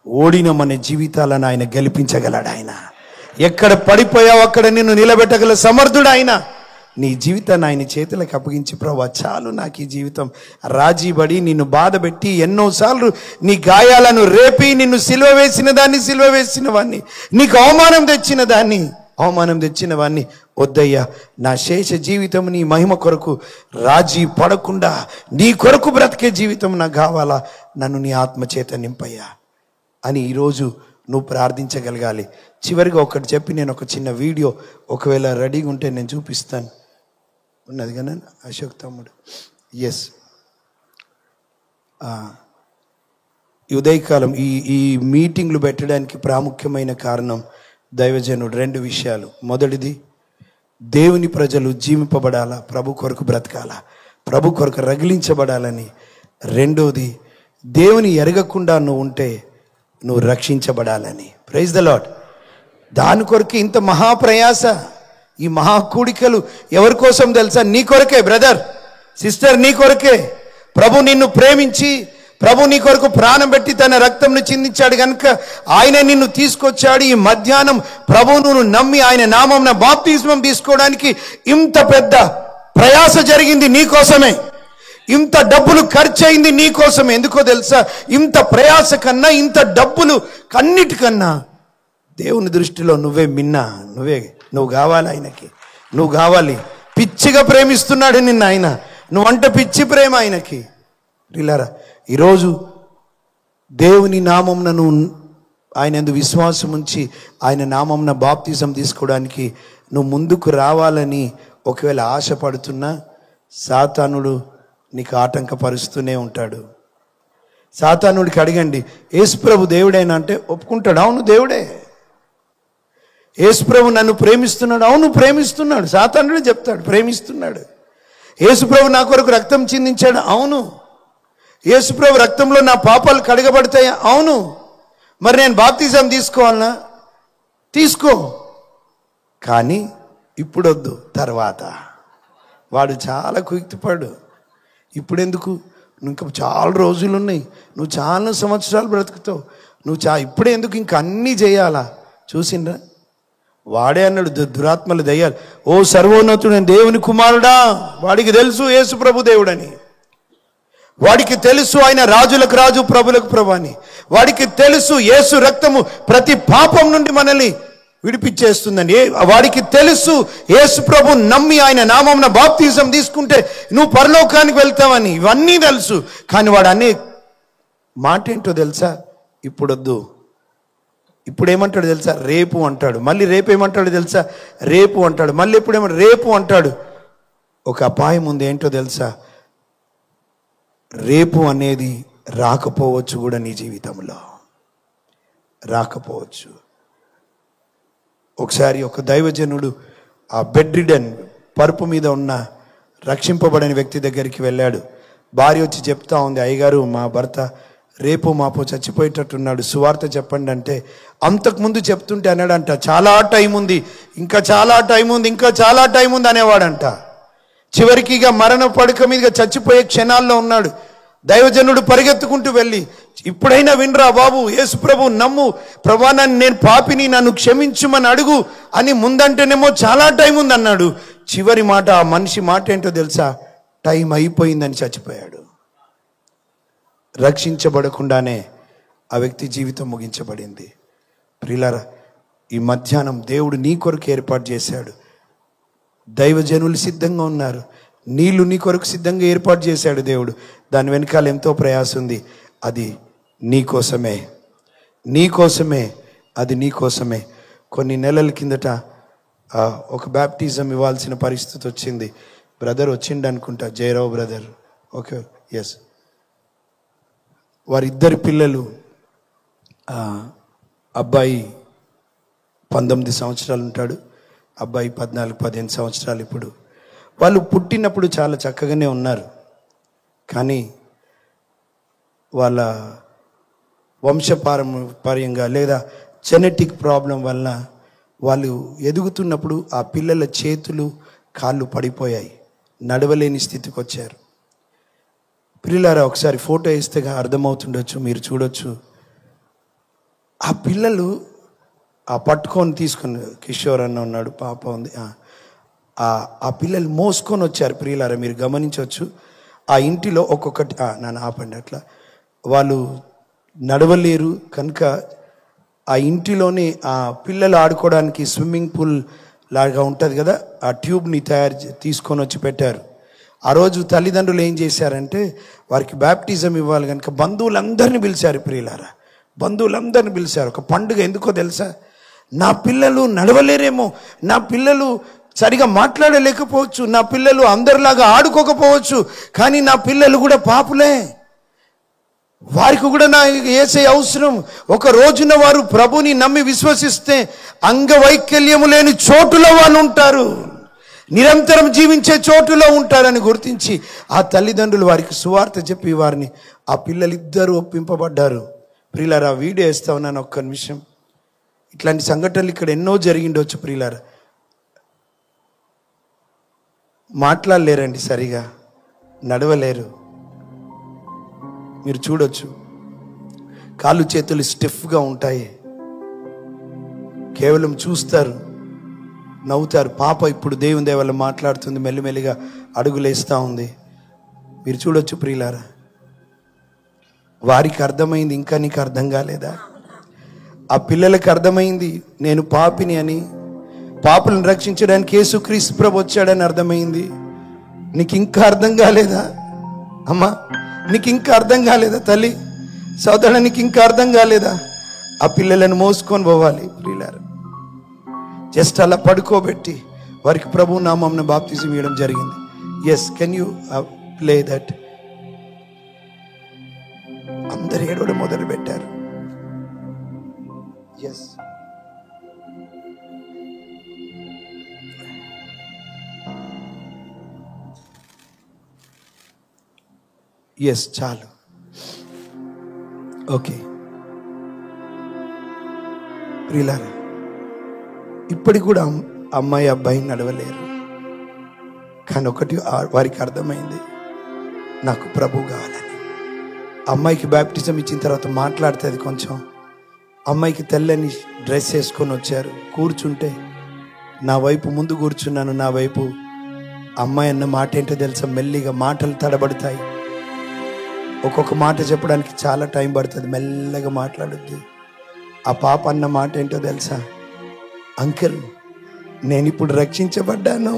ఓడిన మన జీవితాలను ఆయన గెలిపించగలడు. ఆయన ఎక్కడ పడిపోయావు అక్కడ నిన్ను నిలబెట్టగల సమర్థుడు ఆయన. నీ జీవితాన్ని ఆయన చేతులకు అప్పగించి, ప్రభువా చాలు నాకు ఈ జీవితం, రాజీబడి నిన్ను బాధపెట్టి ఎన్నోసార్లు నీ గాయాలను రేపి నిన్ను సిలువ వేసిన వాణ్ణి, నీకు అవమానం తెచ్చిన వాణ్ణి వద్దయ్యా, నా శేష జీవితం నీ మహిమ కొరకు రాజీ పడకుండా నీ కొరకు బ్రతికే జీవితం నాకు కావాలా, నన్ను నీ ఆత్మ చేత నింపయ్యా అని ఈరోజు నువ్వు ప్రార్థించగలగాలి. చివరిగా ఒకటి చెప్పి నేను ఒక చిన్న వీడియో ఒకవేళ రెడీగా ఉంటే నేను చూపిస్తాను. ఉన్నది కానీ అశోక్ తమ్ముడు. ఎస్, ఈ ఉదయకాలం ఈ మీటింగ్లు పెట్టడానికి ప్రాముఖ్యమైన కారణం దైవజనుడు 2 విషయాలు. మొదటిది, దేవుని ప్రజలు జీవింపబడాలా, ప్రభు కొరకు బ్రతకాలా, ప్రభు కొరకు రగిలించబడాలని. రెండోది, దేవుని ఎరగకుండా నువ్వు ఉంటే నువ్వు రక్షించబడాలని. Praise the lord. దాని కొరకు ఇంత మహాప్రయాస, ఈ మహాకూడికలు ఎవరి కోసం తెలుసా? నీ కొరకే బ్రదర్, సిస్టర్, నీ కొరకే. ప్రభు నిన్ను ప్రేమించి, ప్రభు నీ కొరకు ప్రాణం పెట్టి తన రక్తంను చిందించాడు కనుక ఆయన నిన్ను తీసుకొచ్చాడు. ఈ మధ్యాహ్నం ప్రభువు నువ్వు నమ్మి ఆయన నామమున బాప్తిస్మం తీసుకోవడానికి ఇంత పెద్ద ప్రయాస జరిగింది నీ కోసమే. ఇంత డబ్బులు ఖర్చు అయింది నీ కోసమే. ఎందుకో తెలుసా? ఇంత ప్రయాస కన్నా, ఇంత డబ్బులు కన్నిటికన్నా దేవుని దృష్టిలో నువ్వు కావాలి. ఆయనకి నువ్వు కావాలి. పిచ్చిగా ప్రేమిస్తున్నాడు నిన్ను ఆయన. నువ్వంటే పిచ్చి ప్రేమ ఆయనకి. రిలారా, ఈరోజు దేవుని నామమున నువ్వు ఆయన యందు విశ్వాసం ఉంచి ఆయన నామమున బాప్తిజం తీసుకోవడానికి నువ్వు ముందుకు రావాలని ఒకవేళ ఆశపడుతున్నా, సాతానుడు నీకు ఆటంకపరుస్తూనే ఉంటాడు. సాతానుడికి అడగండి, యేసుప్రభు దేవుడేనా అంటే ఒప్పుకుంటాడు, అవును దేవుడే. యేసుప్రభు నన్ను ప్రేమిస్తున్నాడు, అవును ప్రేమిస్తున్నాడు. సాతానుడే చెప్తాడు ప్రేమిస్తున్నాడు. యేసుప్రభు నా కొరకు రక్తం చిందించాడు, అవును. యేసుప్రభు రక్తంలో నా పాపాలు కడగబడతాయా, అవును. మరి నేను బాప్తిజం తీసుకోవాలనా? తీసుకో, కానీ ఇప్పుడొద్దు, తర్వాత. వాడు చాలా కుయుక్తిపడు. ఇప్పుడెందుకు? ఇంకా చాలా రోజులు ఉన్నాయి, నువ్వు చాలా సంవత్సరాలు బ్రతుకుతావు, నువ్వు ఇప్పుడే ఎందుకు ఇంకా అన్నీ చేయాలా? చూసిండ్రా, వాడే అన్నాడు, దురాత్మలు దయ్యాలు, ఓ సర్వోన్నతుడు దేవుని కుమారుడా. వాడికి తెలుసు యేసు ప్రభు దేవుడని, వాడికి తెలుసు ఆయన రాజులకు రాజు ప్రభులకు ప్రభు అని, వాడికి తెలుసు యేసు రక్తము ప్రతి పాపం నుండి మనల్ని విడిపించేస్తుందని. వాడికి తెలుసు యేసు ప్రభు నమ్మి ఆయన నామమున బాప్తిజం తీసుకుంటే నువ్వు పరలోకానికి వెళ్తావని. ఇవన్నీ తెలుసు. కానీ వాడు అనే మాట ఏంటో తెలుసా? ఇప్పుడొద్దు. ఇప్పుడు ఏమంటాడు తెలుసా? రేపు అంటాడు. మళ్ళీ రేపు ఏమంటాడు తెలుసా? రేపు అంటాడు. మళ్ళీ ఎప్పుడేమంటాడు? రేపు అంటాడు. ఒక అపాయం ఉంది, ఏంటో తెలుసా? రేపు అనేది రాకపోవచ్చు కూడా, నీ జీవితంలో రాకపోవచ్చు. ఒకసారి ఒక దైవజనుడు ఆ బెడ్ రిడన్, పరుపు మీద ఉన్న రక్షింపబడిన వ్యక్తి దగ్గరికి వెళ్ళాడు. భార్య వచ్చి చెప్తా ఉంది, అయ్యగారు మా భర్త రేపు మాపో చచ్చిపోయేటట్టున్నాడు, సువార్త చెప్పండి అంటే, అంతకుముందు చెప్తుంటే అన్నాడంట, చాలా టైం ఉంది, ఇంకా చాలా టైం ఉంది, ఇంకా చాలా టైం ఉంది అనేవాడంట. చివరికి ఇక మరణ పడక మీద చచ్చిపోయే క్షణాల్లో ఉన్నాడు. దైవజనుడు పరిగెత్తుకుంటూ వెళ్ళి, ఇప్పుడైనా వినరా బాబు, యేసు ప్రభు నమ్ము, ప్రభా నేను పాపిని, నన్ను క్షమించుమని అడుగు అని ముందంటేనేమో చాలా టైం ఉంది అన్నాడు. చివరి మాట, ఆ మనిషి మాట ఏంటో తెలుసా? టైం అయిపోయిందని చచ్చిపోయాడు. రక్షించబడకుండానే ఆ వ్యక్తి జీవితం ముగించబడింది. ప్రియులారా, ఈ మధ్యాహ్నం దేవుడు నీ కొరకు ఏర్పాటు చేశాడు. దైవజనులు సిద్ధంగా ఉన్నారు, నీళ్లు నీ కొరకు సిద్ధంగా ఏర్పాటు చేశాడు దేవుడు. దాని వెనకాల ఎంతో ప్రయాసం ఉంది. అది నీ కోసమే, నీ కోసమే, అది నీ కోసమే. కొన్ని నెలల కిందట ఒక బ్యాప్టిజం ఇవ్వాల్సిన పరిస్థితి వచ్చింది. బ్రదర్ వచ్చిండు అనుకుంటా, జయరావు బ్రదర్. Okay, yes. వారిద్దరి పిల్లలు, అబ్బాయి 19 సంవత్సరాలు ఉంటాడు, అబ్బాయి 14-15 సంవత్సరాలు. ఇప్పుడు వాళ్ళు పుట్టినప్పుడు చాలా చక్కగానే ఉన్నారు, కానీ వాళ్ళ వంశపారంపర్యంగా లేదా జెనెటిక్ ప్రాబ్లం వలన వాళ్ళు ఎదుగుతున్నప్పుడు ఆ పిల్లల చేతులు కాళ్ళు పడిపోయాయి, నడవలేని స్థితికి వచ్చారు. పిల్లలారా, ఒకసారి ఫోటో ఇస్తే అర్థమవుతుండొచ్చు, మీరు చూడొచ్చు. ఆ పిల్లలు పట్టుకొని తీసుకుని, కిషోర్ అన్న ఉన్నాడు, పాప ఉంది, ఆ పిల్లలు మోసుకొని వచ్చారు. ప్రియులారా, మీరు గమనించవచ్చు. ఆ ఇంటిలో ఒక్కొక్కటి, నన్ను ఆపండి, అట్లా వాళ్ళు నడవలేరు కనుక ఆ ఇంటిలోనే ఆ పిల్లలు ఆడుకోవడానికి స్విమ్మింగ్ పూల్ లాగా ఉంటుంది కదా, ఆ ట్యూబ్ని తీసుకొని వచ్చి పెట్టారు. ఆ రోజు తల్లిదండ్రులు ఏం చేశారంటే, వారికి బ్యాప్టిజం ఇవ్వాలి కనుక బంధువులందరినీ పిలిచారు. ప్రియులారా, బంధువులందరినీ పిలిచారు. ఒక పండుగ. ఎందుకో తెలుసా? నా పిల్లలు నడవలేరేమో, నా పిల్లలు సరిగా మాట్లాడలేకపోవచ్చు, నా పిల్లలు అందరిలాగా ఆడుకోకపోవచ్చు, కానీ నా పిల్లలు కూడా పాపులే, వారికి కూడా నా యేసే అవసరం. ఒక రోజున వారు ప్రభుని నమ్మి విశ్వసిస్తే అంగవైకల్యము లేని చోటులో వాళ్ళు ఉంటారు, నిరంతరం జీవించే చోటులో ఉంటారని గుర్తించి ఆ తల్లిదండ్రులు వారికి సువార్త చెప్పి వారిని, ఆ పిల్లలిద్దరూ ఒప్పింపబడ్డారు. ప్రియులారా, వీడియో వేస్తా ఉన్నాను, ఒక్క నిమిషం. ఇట్లాంటి సంఘటనలు ఇక్కడ ఎన్నో జరిగిండొచ్చు. ప్రియులారా, మాట్లాడలేరండి, సరిగా నడవలేరు. మీరు చూడొచ్చు, కాళ్ళు చేతులు స్టిఫ్గా ఉంటాయి, కేవలం చూస్తారు, నవ్వుతారు. పాప ఇప్పుడు దేవుని దయ వల్ల మాట్లాడుతుంది, మెల్లిమెల్లిగా అడుగులేస్తూ ఉంది. మీరు చూడొచ్చు ప్రియులారా. వారికి అర్థమైంది, ఇంకా నీకు అర్థం కాలేదా? ఆ పిల్లలకి అర్థమైంది నేను పాపిని అని, పాపులను రక్షించడానికి యేసుక్రీస్తు ప్రభు వచ్చాడని అర్థమైంది. నీకు ఇంకా అర్థం కాలేదా అమ్మా? నీకు ఇంకా అర్థం కాలేదా తల్లి? సోదరుడు, నీకు ఇంకా అర్థం కాలేదా? ఆ పిల్లలను మోసుకొని పోవాలి ప్రియులారా. జస్ట్ అలా పడుకోబెట్టి వారికి ప్రభు నామమున బాప్తిజం ఇవ్వడం జరిగింది. Yes, can you play that? అందరు ఏడవడం మొదలు పెట్టారు. ఎస్ చాలు, ఓకే. ప్రియులారా, ఇప్పటికి కూడా అమ్మాయి అబ్బాయి నడవలేరు. కానీ ఒకటి వారికి అర్థమైంది, నాకు ప్రభు కావాలని. అమ్మాయికి బ్యాప్టిజం ఇచ్చిన తర్వాత మాట్లాడుతుంది కొంచెం. అమ్మాయికి తెల్లని డ్రెస్ వేసుకొని వచ్చారు. కూర్చుంటే నా వైపు ముందు కూర్చున్నాను. నా వైపు అమ్మాయి అన్న మాట ఏంటో తెలుసా? మెల్లిగా మాటలు తడబడతాయి. ఒక్కొక్క మాట చెప్పడానికి చాలా టైం పడుతుంది. మెల్లగా మాట్లాడుద్ది. ఆ పాప అన్న మాట ఏంటో తెలుసా? అంకుల్, నేను ఇప్పుడు రక్షించబడ్డాను.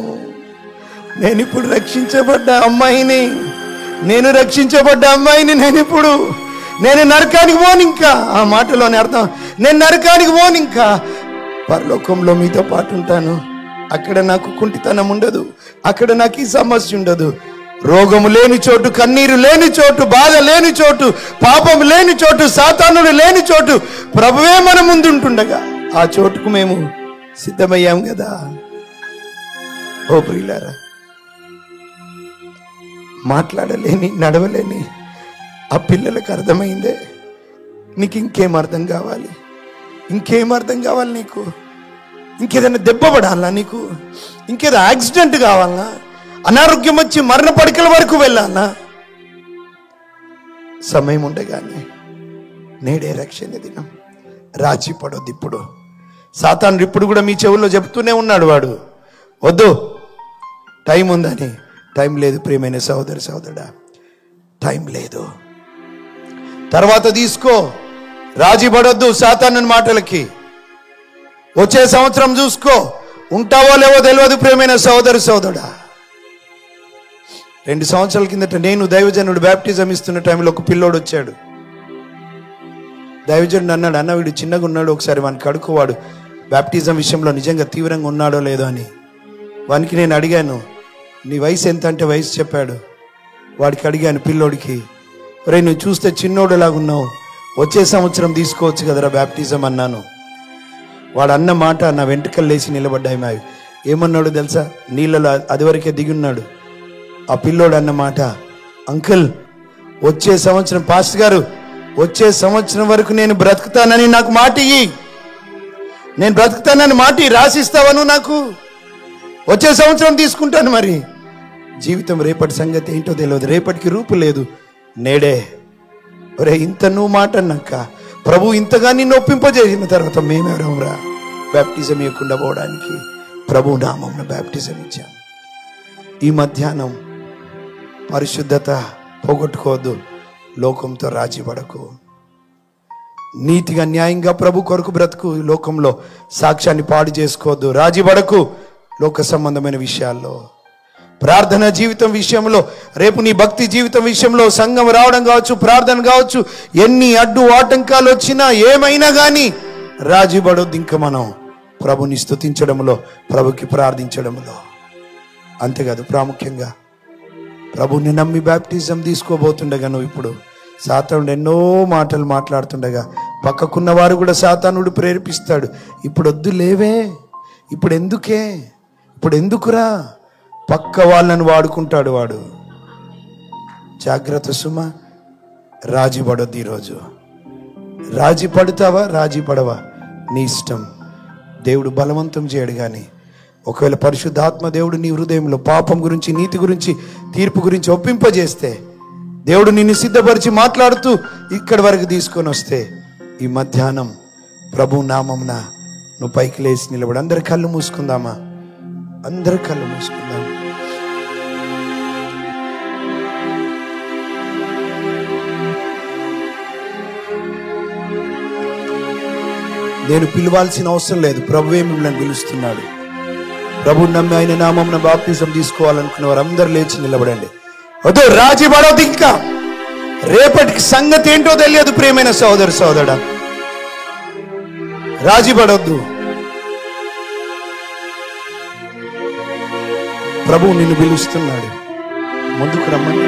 నేను ఇప్పుడు రక్షించబడ్డ అమ్మాయిని, నేను రక్షించబడ్డ అమ్మాయిని. నేను నరకానికి పోను ఇంకా. ఆ మాటలోని అర్థం, నేను నరకానికి పోను ఇంకా, పరలోకంలో మీతో పాటు ఉంటాను. అక్కడ నాకు కుంటితనం ఉండదు, అక్కడ నాకు ఈ సమస్య ఉండదు. రోగము లేని చోటు, కన్నీరు లేని చోటు, బాధ లేని చోటు, పాపం లేని చోటు, సాతానుడు లేని చోటు ప్రభువే మన ముందుంటుండగా ఆ చోటుకు మేము సిద్ధమయ్యాం కదా. ఓ ప్రియులారా, మాట్లాడలేని నడవలేని ఆ పిల్లలకు అర్థమైందే. నీకు ఇంకేం అర్థం కావాలి? ఇంకేం అర్థం కావాలి నీకు? ఇంకేదైనా దెబ్బ పడాలా నీకు? ఇంకేదో యాక్సిడెంట్ కావాలనా? అనారోగ్యం వచ్చి మరణ పడకల వరకు వెళ్ళాలా? సమయం ఉండగానే నేడే రక్షణ దినం. రాజీ పడొద్దు. ఇప్పుడు సాతాను ఇప్పుడు కూడా మీ చెవుల్లో చెప్తూనే ఉన్నాడు, వాడు వద్దు, టైం ఉందని. టైం లేదు ప్రియమైన సహోదరి సహోదరుడా, టైం లేదు. తర్వాత తీసుకో. రాజీ పడొద్దు సాతాను మాటలకి. వచ్చే సంవత్సరం చూసుకో, ఉంటావో లేవో తెలియదు ప్రియమైన సహోదరి సహోదరుడా. 2 సంవత్సరాల కిందట నేను దైవజనుడు బ్యాప్టిజం ఇస్తున్న టైంలో ఒక పిల్లోడు వచ్చాడు. దైవజనుడు అన్నాడు, అన్న వీడు చిన్నగా ఉన్నాడు, ఒకసారి వానికి అడుకోవాడు బ్యాప్టిజం విషయంలో నిజంగా తీవ్రంగా ఉన్నాడో లేదో అని. వానికి నేను అడిగాను, నీ వయసు ఎంత అంటే వయసు చెప్పాడు. వాడికి అడిగాను, పిల్లోడికి, ఒరే నువ్వు చూస్తే చిన్నోడులాగున్నావు, వచ్చే సంవత్సరం తీసుకోవచ్చు కదరా బ్యాప్టిజం అన్నాను. వాడు అన్న మాట నా వెంట్రుకలు లేచి నిలబడ్డాయి. మావి ఏమన్నాడు తెలుసా? నీళ్ళలో అదివరకే దిగి ఉన్నాడు. ఆ పిల్లోడు అన్న మాట, అంకుల్ వచ్చే సంవత్సరం, పాస్టర్ గారు వచ్చే సంవత్సరం వరకు నేను బ్రతుకుతానని నాకు మాట ఇయ్యి, నేను బ్రతుకుతానని మాట రాసిస్తావను నాకు, వచ్చే సంవత్సరం తీసుకుంటాను. మరి జీవితం రేపటి సంగతి ఏంటో తెలియదు, రేపటికి రూపు లేదు. నేడే ఒరే ఇంత నువ్వు మాట అన్నాక ప్రభు ఇంతగా నిన్ను ఒప్పింపజేసిన తర్వాత మేమెవరంరా బ్యాప్టిజం ఇవ్వకుండా పోవడానికి? ప్రభు నామమున బ్యాప్టిజం ఇచ్చాం. ఈ మధ్యాహ్నం పరిశుద్ధత పోగొట్టుకోవద్దు, లోకంతో రాజీ పడకు, నీతిగా న్యాయంగా ప్రభు కొరకు బ్రతుకు. లోకంలో సాక్ష్యాన్ని పాడు చేసుకోవద్దు, రాజీ పడకు. లోక సంబంధమైన విషయాల్లో, ప్రార్థన జీవితం విషయంలో, రేపు నీ భక్తి జీవితం విషయంలో, సంఘం రావడం కావచ్చు, ప్రార్థన కావచ్చు, ఎన్ని అడ్డు ఆటంకాలు వచ్చినా ఏమైనా కానీ రాజీ పడొద్దు. ఇంకా మనం ప్రభుని స్తుతించడంలో, ప్రభుకి ప్రార్థించడంలో. అంతేకాదు, ప్రాముఖ్యంగా ప్రభుని నమ్మి బ్యాప్టిజం తీసుకోబోతుండగా నువ్వు ఇప్పుడు సాతానుడు ఎన్నో మాటలు మాట్లాడుతుండగా పక్కకున్న వారు కూడా సాతానుడు ప్రేరేపిస్తాడు. ఇప్పుడు వద్దు లేవే, ఇప్పుడు ఎందుకే, ఇప్పుడు ఎందుకురా, పక్క వాళ్ళని వాడుకుంటాడు వాడు. జాగ్రత్త సుమా, రాజీ పడొద్దు. ఈరోజు రాజీ పడతావా రాజీ పడవా నీ ఇష్టం. దేవుడు బలవంతం చేయడు. కానీ ఒకవేళ పరిశుద్ధాత్మ దేవుడు నీ హృదయంలో పాపం గురించి, నీతి గురించి, తీర్పు గురించి ఒప్పింపజేస్తే, దేవుడు నిన్ను సిద్ధపరిచి మాట్లాడుతూ ఇక్కడి వరకు తీసుకొని వస్తే, ఈ మధ్యాహ్నం ప్రభు నామమున నువ్వు పైకి లేచి నిలబడి. అందరి కళ్ళు మూసుకుందామా? అందరి కళ్ళు మూసుకుందాం. నేను పిలవాల్సిన అవసరం లేదు, ప్రభువే మిమ్మల్ని పిలుస్తున్నాడు. ప్రభు నమ్మి ఆయన నామమున బాప్తిజం తీసుకోవాలనుకున్న వారు అందరూ లేచి నిలబడండి. వద్దు, రాజీ పడవద్దు. ఇంకా రేపటికి సంగతి ఏంటో తెలియదు ప్రియమైన సోదరు సోదరుడా, రాజీ పడవద్దు. ప్రభు నిన్ను పిలుస్తున్నాడు, ముందుకు రమ్మని.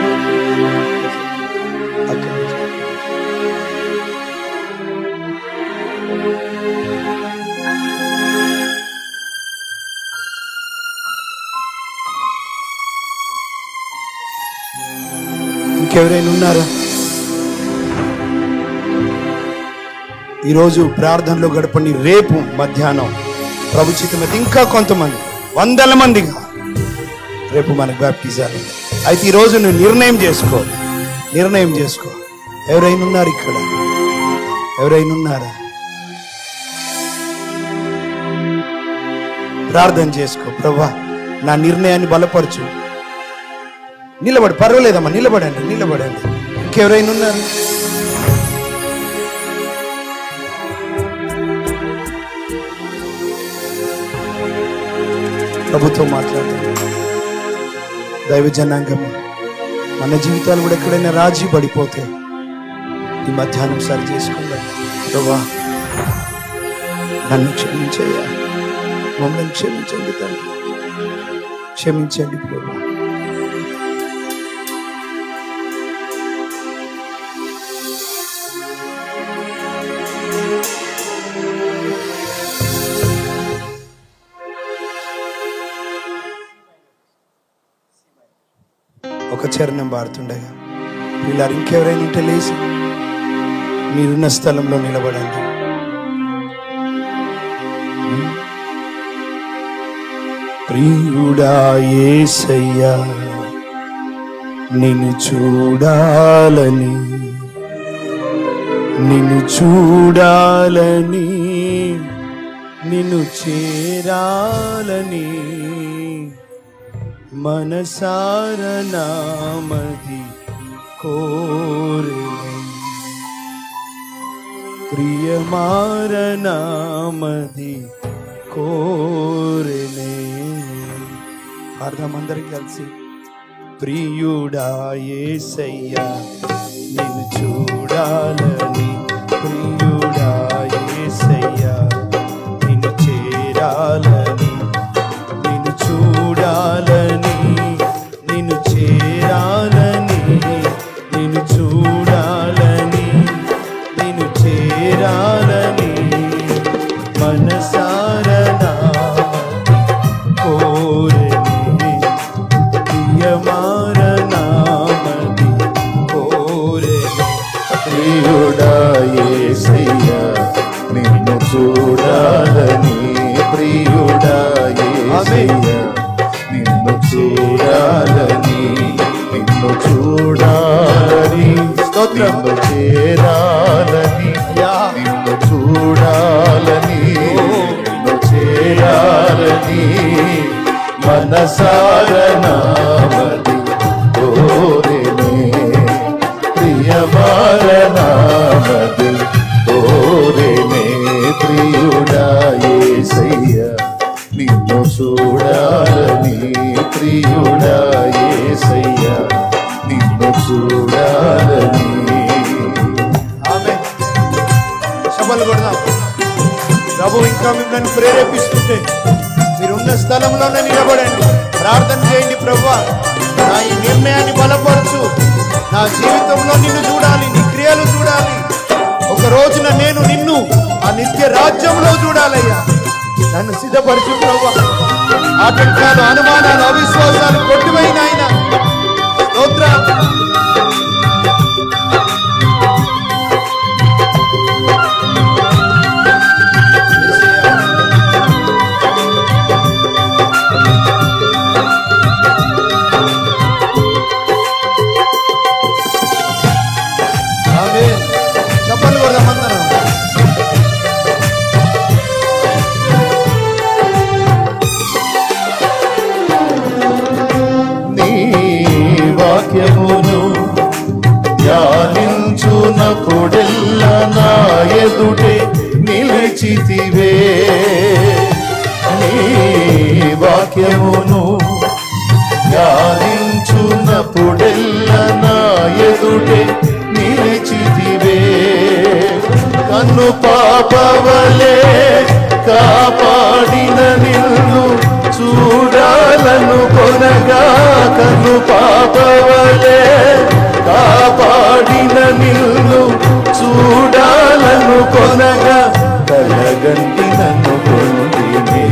ఇంకెవరైనా ఉన్నారా? ఈరోజు ప్రార్థనలో గడపండి. రేపు మధ్యాహ్నం ప్రభు చిత్తమైతే ఇంకా కొంతమంది, వందల మందిగా రేపు మనకు బాప్టిజాలు. అయితే ఈరోజు నువ్వు నిర్ణయం చేసుకో. ఎవరైనా ఉన్నారు ఇక్కడ? ఎవరైనా ఉన్నారా? ప్రార్థన చేసుకో. ప్రభువా, నా నిర్ణయాన్ని బలపరచు. నిలబడి, పర్వాలేదమ్మా, నిలబడండి. ఇంకెవరైనా ఉన్నారు? ప్రభుత్వం మాట్లాడాలి. దైవ జనాంగం, మన జీవితాలు కూడా ఎక్కడైనా రాజీ పడిపోతే ఈ మధ్యాహ్నం సరి చేసుకుందాం. ప్రభువా, నన్ను క్షమించయ్యా, మమ్మల్ని క్షమించండి తండ్రి, క్షమించండి ప్రభువా. ఒక చరణం పాడుతుండగా వీళ్ళారు ఇంకెవరైనా ఉంటే లేచి మీరున్న స్థలంలో నిలబడండి. ప్రియుడా యేసయ్యా, నిన్ను చూడాలని, నిన్ను చేరాలని మనసార నామది కోరెనే, ప్రియమార నామది కోరెనే. పాడదామందరం కలిసి. ప్రియుడా యేసయ్యా, నిన్ను చూడాలని, ప్రియుడా యేసయ్యా, నిన్ను చేరాలని, నిన్ను చూడాలని, నిన్ను చేరాలని, నిన్ను చూడాలని, నిన్ను చేరాలని మనసార కోరెనే, ప్రియమార నామది కోరెనే. ప్రియుడా యేసయ్యా, నిన్ను చూడాలని, ప్రియుడా యేసయ్యా, నిన్ను చూడాలని, నిన్ను చూడాలని, నిన్ను చేరాలని, నిన్ను చూడాలని, నిన్ను చేరాలని మనసార నామది కోరెనే, ప్రియమార నామది కోరెనే. ప్రియుడా యేసయ్యా, నిన్ను చూడాలని, ప్రియుడా యేసయ్యా, నిన్ను చూడాలని. ఆమేన్. శబలు కొడదాం. ప్రభు ఇంకా మిమ్మల్ని ప్రేరేపిస్తుంటే మీరున్న స్థలంలోనే నిలబడండి, ప్రార్థన చేయండి. ప్రభువా, నా ఈ నిర్ణయాన్ని బలపరచు, నా జీవితంలో నిన్ను చూడాలి, నీ క్రియలు చూడాలి. ఒక రోజున నేను నిన్ను ఆ నిత్య రాజ్యంలో చూడాలయ్యా. నన్ను సిద్ధపరచు ప్రభువా. ఆటంకాలు, అనుమానాలు, అవిశ్వాసాలు కొట్టిపోయిన ఆయన స్తోత్రం. చప్పలు కొడదాం అందరం. నీ వాక్యమును ధ్యానించునప్పుడెల్లా నా ఎదుటే నిలిచితివే, నీ వాక్యమును ధ్యానించునప్పుడెల్లా నా ఎదుటే నిలిచితివే. కన్ను పాపవలే కాపాడిన నిన్ను చూడాలను కొనగా, కన్ను పాపవలే కాపాడిన నిన్ను చూడాలను కొనగా, కలగంటి నన్ను కొంటినే,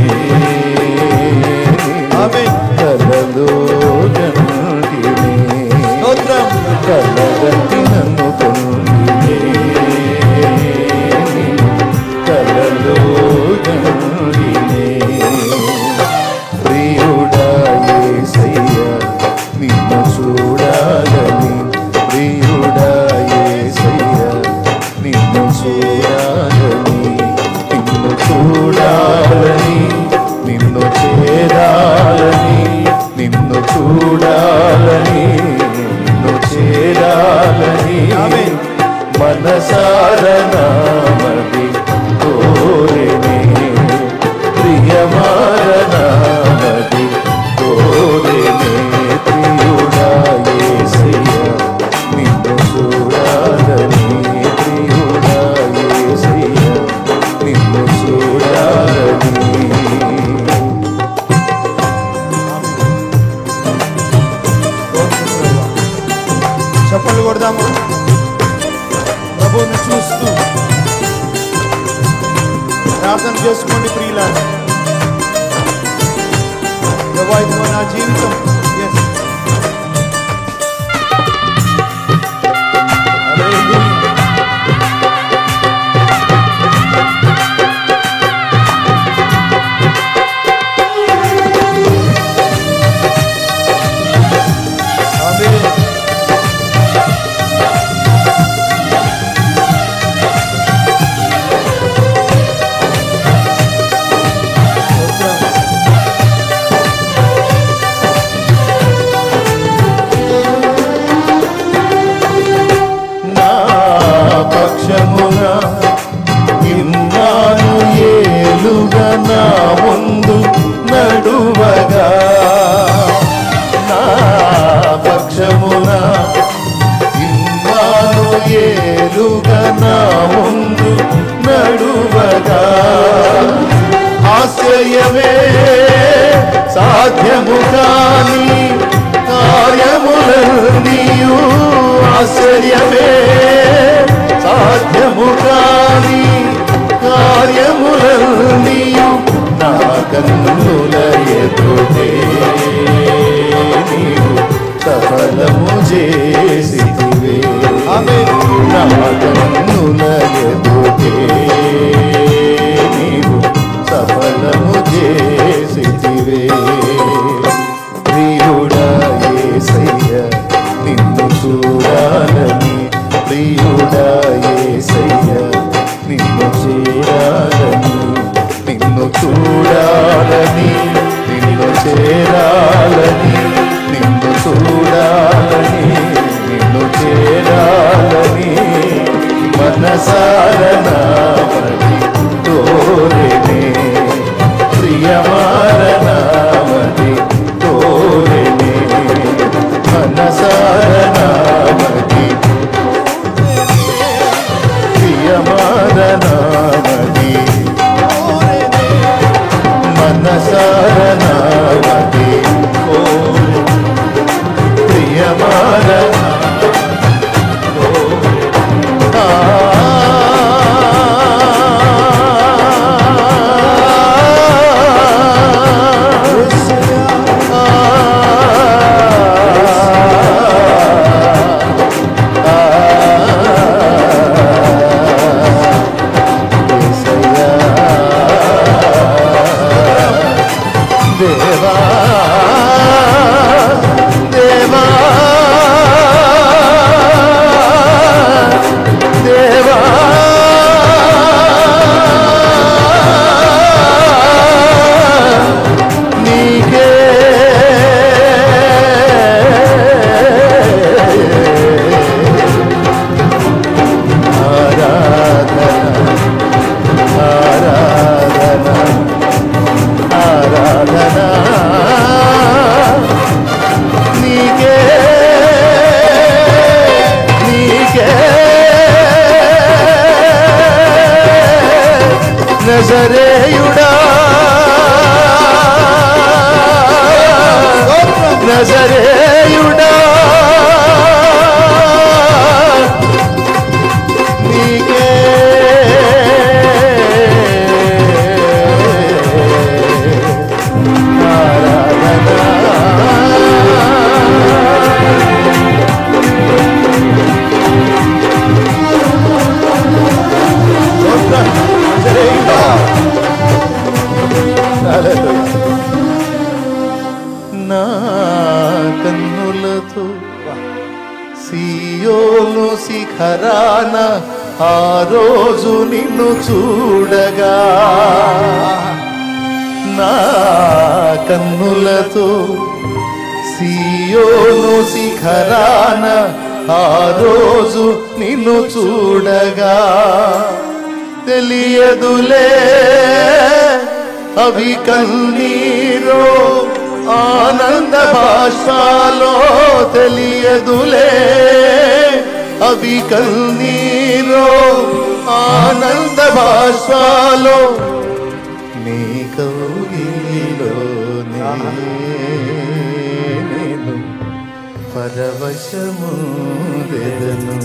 కలలో గంటినే, కల ప్రార్థన చేసుకోండి ప్రియులారా. యెహోవా ఇదిగో నా జీవితం. Yes. Hallelujah. నా ముందు నడువగా నా పక్షమున ఇమ్మానుయేలుగా నా ముందు నడువగా ఆశ్చర్యమే సాధ్యము కాని కార్యములన్నీయు ఆశ్చర్యమే సాధ్యము కాని కార్యములన్నీయు నా కన్నుల ఎదుటే నీవు సఫలము చేసితివే. నా కన్నుల ఎదుటే నీవు సఫలము చేసితివే. ప్రియుడా యేసయ్య నిన్ను చూడాలని, ప్రియుడా యేసయ్య నిన్ను చేరాలని, నిన్ను చూడాలని, నిన్ను చేరాలని, నిన్ను చూడాలని, నిన్ను చేరాలని మనసారనామని తోరెనే, ప్రియమారనామని తోరెనే, మనసారనామని ప్రియమారనామని మనసారనామని ప్రియమారనా దేవా దేవా దేవా నీకే ఆరాధన ఆరాధన ఆరాధన నీకే నీకే నజరేయుడా నజరేయుడా నీకే నా కన్నులతో సియోను శిఖరాన ఆ రోజు నిన్ను చూడగా, నా కన్నులతో సియోను శిఖరాన ఆ రోజు నిన్ను చూడగా తెలియదులే అవి కన్నీరో ఆనంద భాషలో, తెలియదులే అవి కన్నీరో ఆనంద భాషలో, నీ కౌగిలిలో నేను పరవశము వెదను.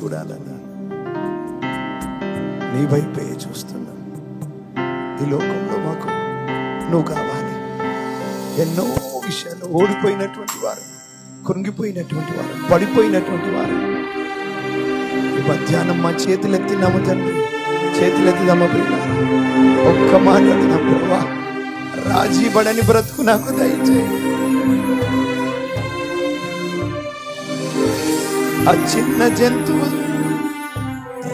చూడాలన్నా నీ వైపే చూస్తున్నాను. ఈ లోకంలో మాకు నువ్వు కావాలి. ఎన్నో విషయాలు ఓడిపోయినటువంటి వారు, కృంగిపోయినటువంటి వారు, పడిపోయినటువంటి వారు ఈ మధ్యాహ్నం మా చేతులెత్తినాము తండ్రి, చేతులెత్తిదమ్మ ప్రియ. ఒక్క మాట్లాడిన ప్రభా, రాజీ పడని బ్రతుకు నాకు దయచేయి. ఆ చిన్న జంతువు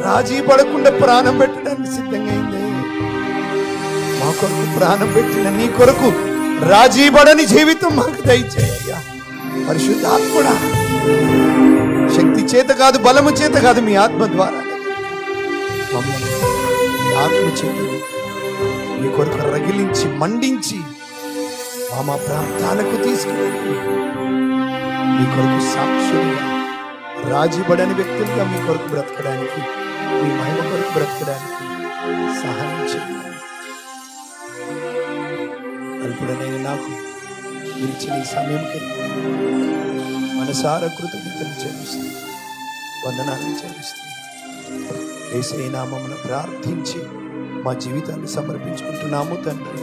రాజీ పడకుండా ప్రాణం పెట్టడానికి సిద్ధంగా అయింది. మా కొరకు ప్రాణం పెట్టిన నీ కొరకు రాజీ పడని జీవితం మాకు దయచేయ్యా. పరిశుద్ధాత్ముడా, శక్తి చేత కాదు, బలము చేత కాదు, మీ ఆత్మ ద్వారా మమ్మల్ని మీ ఆత్మ చేత మీ కొరకు రగిలించి మండించి మా ప్రాంతాలకు తీసుకువెళ్ళి మీ కొరకు సాక్షులుగా, రాజీపడని వ్యక్తులుగా మీ కొరకు బ్రతకడానికి, మీ మహిమ కొరకు బ్రతకడానికి సహాయం చేయండి. అల్పుడనైన నాకు మీరు ఇచ్చిన ఈ సమయంకి మనసారా కృతజ్ఞతలు చెల్లిస్తుంది, వందనాలు చెల్లిస్తుంది. యేసయ్య నామమున ప్రార్థించి మా జీవితాన్ని సమర్పించుకుంటున్నాము తండ్రి.